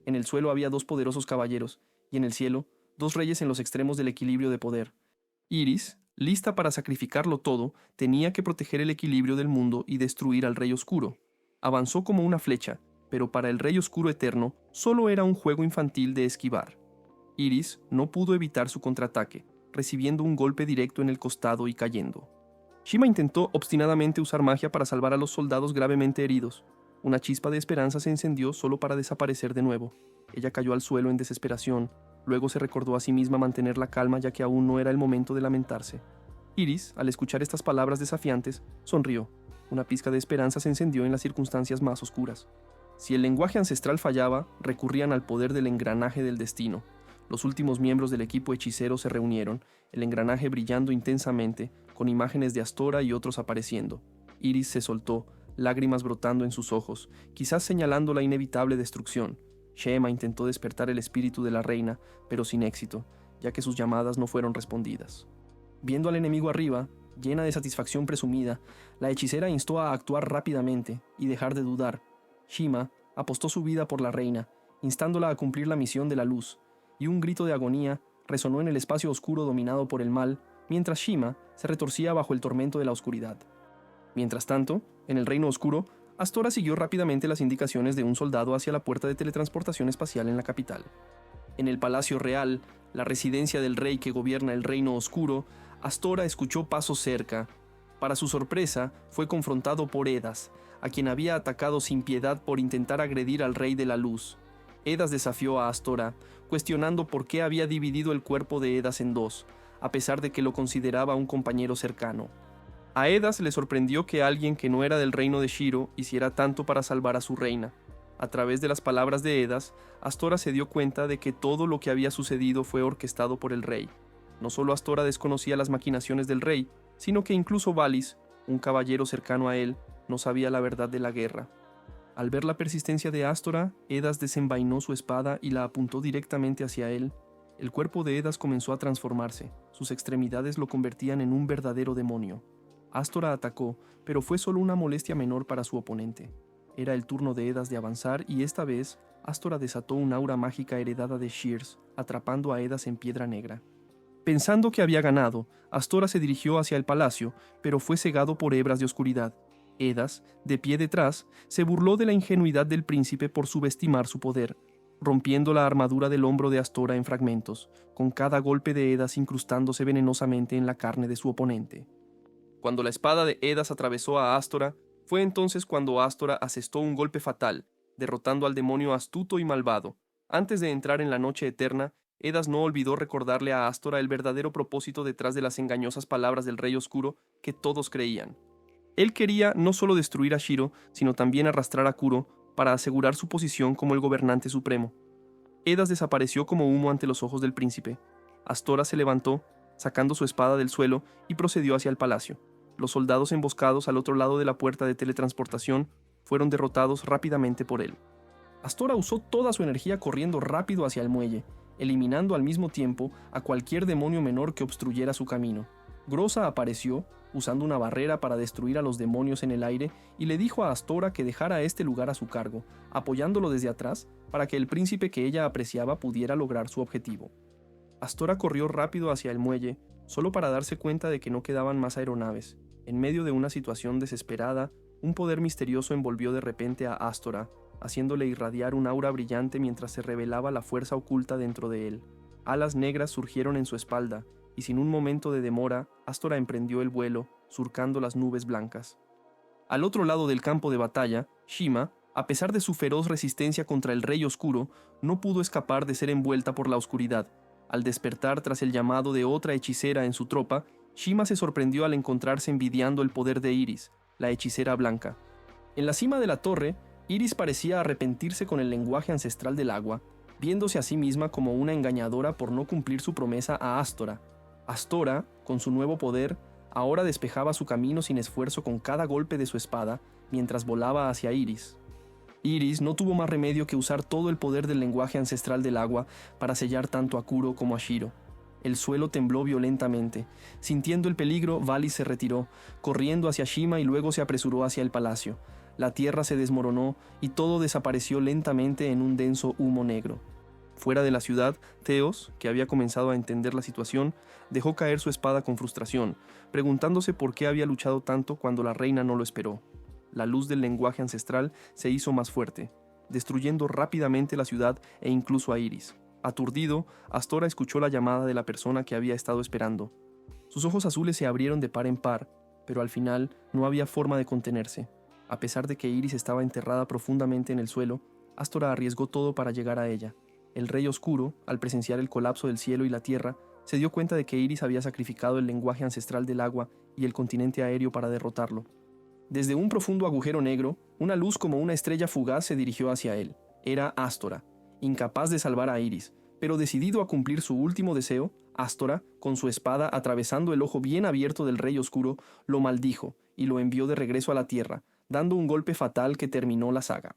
En el suelo había dos poderosos caballeros, y en el cielo, dos reyes en los extremos del equilibrio de poder. Iris, lista para sacrificarlo todo, tenía que proteger el equilibrio del mundo y destruir al Rey Oscuro. Avanzó como una flecha, pero para el Rey Oscuro eterno solo era un juego infantil de esquivar. Iris no pudo evitar su contraataque, recibiendo un golpe directo en el costado y cayendo. Shima intentó obstinadamente usar magia para salvar a los soldados gravemente heridos. Una chispa de esperanza se encendió solo para desaparecer de nuevo. Ella cayó al suelo en desesperación, luego se recordó a sí misma mantener la calma ya que aún no era el momento de lamentarse. Iris, al escuchar estas palabras desafiantes, sonrió. Una pizca de esperanza se encendió en las circunstancias más oscuras. Si el lenguaje ancestral fallaba, recurrían al poder del engranaje del destino. Los últimos miembros del equipo hechicero se reunieron, el engranaje brillando intensamente, con imágenes de Astora y otros apareciendo. Iris se soltó, lágrimas brotando en sus ojos, quizás señalando la inevitable destrucción. Shema intentó despertar el espíritu de la reina, pero sin éxito, ya que sus llamadas no fueron respondidas. Viendo al enemigo arriba, llena de satisfacción presumida, la hechicera instó a actuar rápidamente y dejar de dudar. Shima apostó su vida por la reina, instándola a cumplir la misión de la luz, y un grito de agonía resonó en el espacio oscuro dominado por el mal, mientras Shima se retorcía bajo el tormento de la oscuridad. Mientras tanto, en el reino oscuro, Astora siguió rápidamente las indicaciones de un soldado hacia la puerta de teletransportación espacial en la capital. En el Palacio Real, la residencia del rey que gobierna el Reino Oscuro, Astora escuchó pasos cerca. Para su sorpresa, fue confrontado por Edas, a quien había atacado sin piedad por intentar agredir al Rey de la Luz. Edas desafió a Astora, cuestionando por qué había dividido el cuerpo de Edas en dos, a pesar de que lo consideraba un compañero cercano. A Edas le sorprendió que alguien que no era del reino de Shiro hiciera tanto para salvar a su reina. A través de las palabras de Edas, Astora se dio cuenta de que todo lo que había sucedido fue orquestado por el rey. No solo Astora desconocía las maquinaciones del rey, sino que incluso Valis, un caballero cercano a él, no sabía la verdad de la guerra. Al ver la persistencia de Astora, Edas desenvainó su espada y la apuntó directamente hacia él. El cuerpo de Edas comenzó a transformarse, sus extremidades lo convertían en un verdadero demonio. Astora atacó, pero fue solo una molestia menor para su oponente. Era el turno de Edas de avanzar y esta vez, Astora desató un aura mágica heredada de Shears, atrapando a Edas en piedra negra. Pensando que había ganado, Astora se dirigió hacia el palacio, pero fue cegado por hebras de oscuridad. Edas, de pie detrás, se burló de la ingenuidad del príncipe por subestimar su poder, rompiendo la armadura del hombro de Astora en fragmentos, con cada golpe de Edas incrustándose venenosamente en la carne de su oponente. Cuando la espada de Edas atravesó a Astora, fue entonces cuando Astora asestó un golpe fatal, derrotando al demonio astuto y malvado. Antes de entrar en la noche eterna, Edas no olvidó recordarle a Astora el verdadero propósito detrás de las engañosas palabras del Rey Oscuro que todos creían. Él quería no solo destruir a Shiro, sino también arrastrar a Kuro para asegurar su posición como el gobernante supremo. Edas desapareció como humo ante los ojos del príncipe. Astora se levantó, sacando su espada del suelo, y procedió hacia el palacio. Los soldados emboscados al otro lado de la puerta de teletransportación fueron derrotados rápidamente por él. Astora usó toda su energía corriendo rápido hacia el muelle, eliminando al mismo tiempo a cualquier demonio menor que obstruyera su camino. Groza apareció, usando una barrera para destruir a los demonios en el aire, y le dijo a Astora que dejara este lugar a su cargo, apoyándolo desde atrás para que el príncipe que ella apreciaba pudiera lograr su objetivo. Astora corrió rápido hacia el muelle, solo para darse cuenta de que no quedaban más aeronaves. En medio de una situación desesperada, un poder misterioso envolvió de repente a Astora, haciéndole irradiar un aura brillante mientras se revelaba la fuerza oculta dentro de él. Alas negras surgieron en su espalda, y sin un momento de demora, Astora emprendió el vuelo, surcando las nubes blancas. Al otro lado del campo de batalla, Shima, a pesar de su feroz resistencia contra el Rey Oscuro, no pudo escapar de ser envuelta por la oscuridad. Al despertar tras el llamado de otra hechicera en su tropa, Shima se sorprendió al encontrarse envidiando el poder de Iris, la hechicera blanca. En la cima de la torre, Iris parecía arrepentirse con el lenguaje ancestral del agua, viéndose a sí misma como una engañadora por no cumplir su promesa a Astora. Astora, con su nuevo poder, ahora despejaba su camino sin esfuerzo con cada golpe de su espada, mientras volaba hacia Iris. Iris no tuvo más remedio que usar todo el poder del lenguaje ancestral del agua para sellar tanto a Kuro como a Shiro. El suelo tembló violentamente. Sintiendo el peligro, Valis se retiró, corriendo hacia Shima y luego se apresuró hacia el palacio. La tierra se desmoronó y todo desapareció lentamente en un denso humo negro. Fuera de la ciudad, Theos, que había comenzado a entender la situación, dejó caer su espada con frustración, preguntándose por qué había luchado tanto cuando la reina no lo esperó. La luz del lenguaje ancestral se hizo más fuerte, destruyendo rápidamente la ciudad e incluso a Iris. Aturdido, Astora escuchó la llamada de la persona que había estado esperando. Sus ojos azules se abrieron de par en par, pero al final no había forma de contenerse. A pesar de que Iris estaba enterrada profundamente en el suelo, Astora arriesgó todo para llegar a ella. El Rey Oscuro, al presenciar el colapso del cielo y la tierra, se dio cuenta de que Iris había sacrificado el lenguaje ancestral del agua y el continente aéreo para derrotarlo. Desde un profundo agujero negro, una luz como una estrella fugaz se dirigió hacia él. Era Astora, incapaz de salvar a Iris, pero decidido a cumplir su último deseo, Astora, con su espada atravesando el ojo bien abierto del Rey Oscuro, lo maldijo y lo envió de regreso a la tierra, dando un golpe fatal que terminó la saga.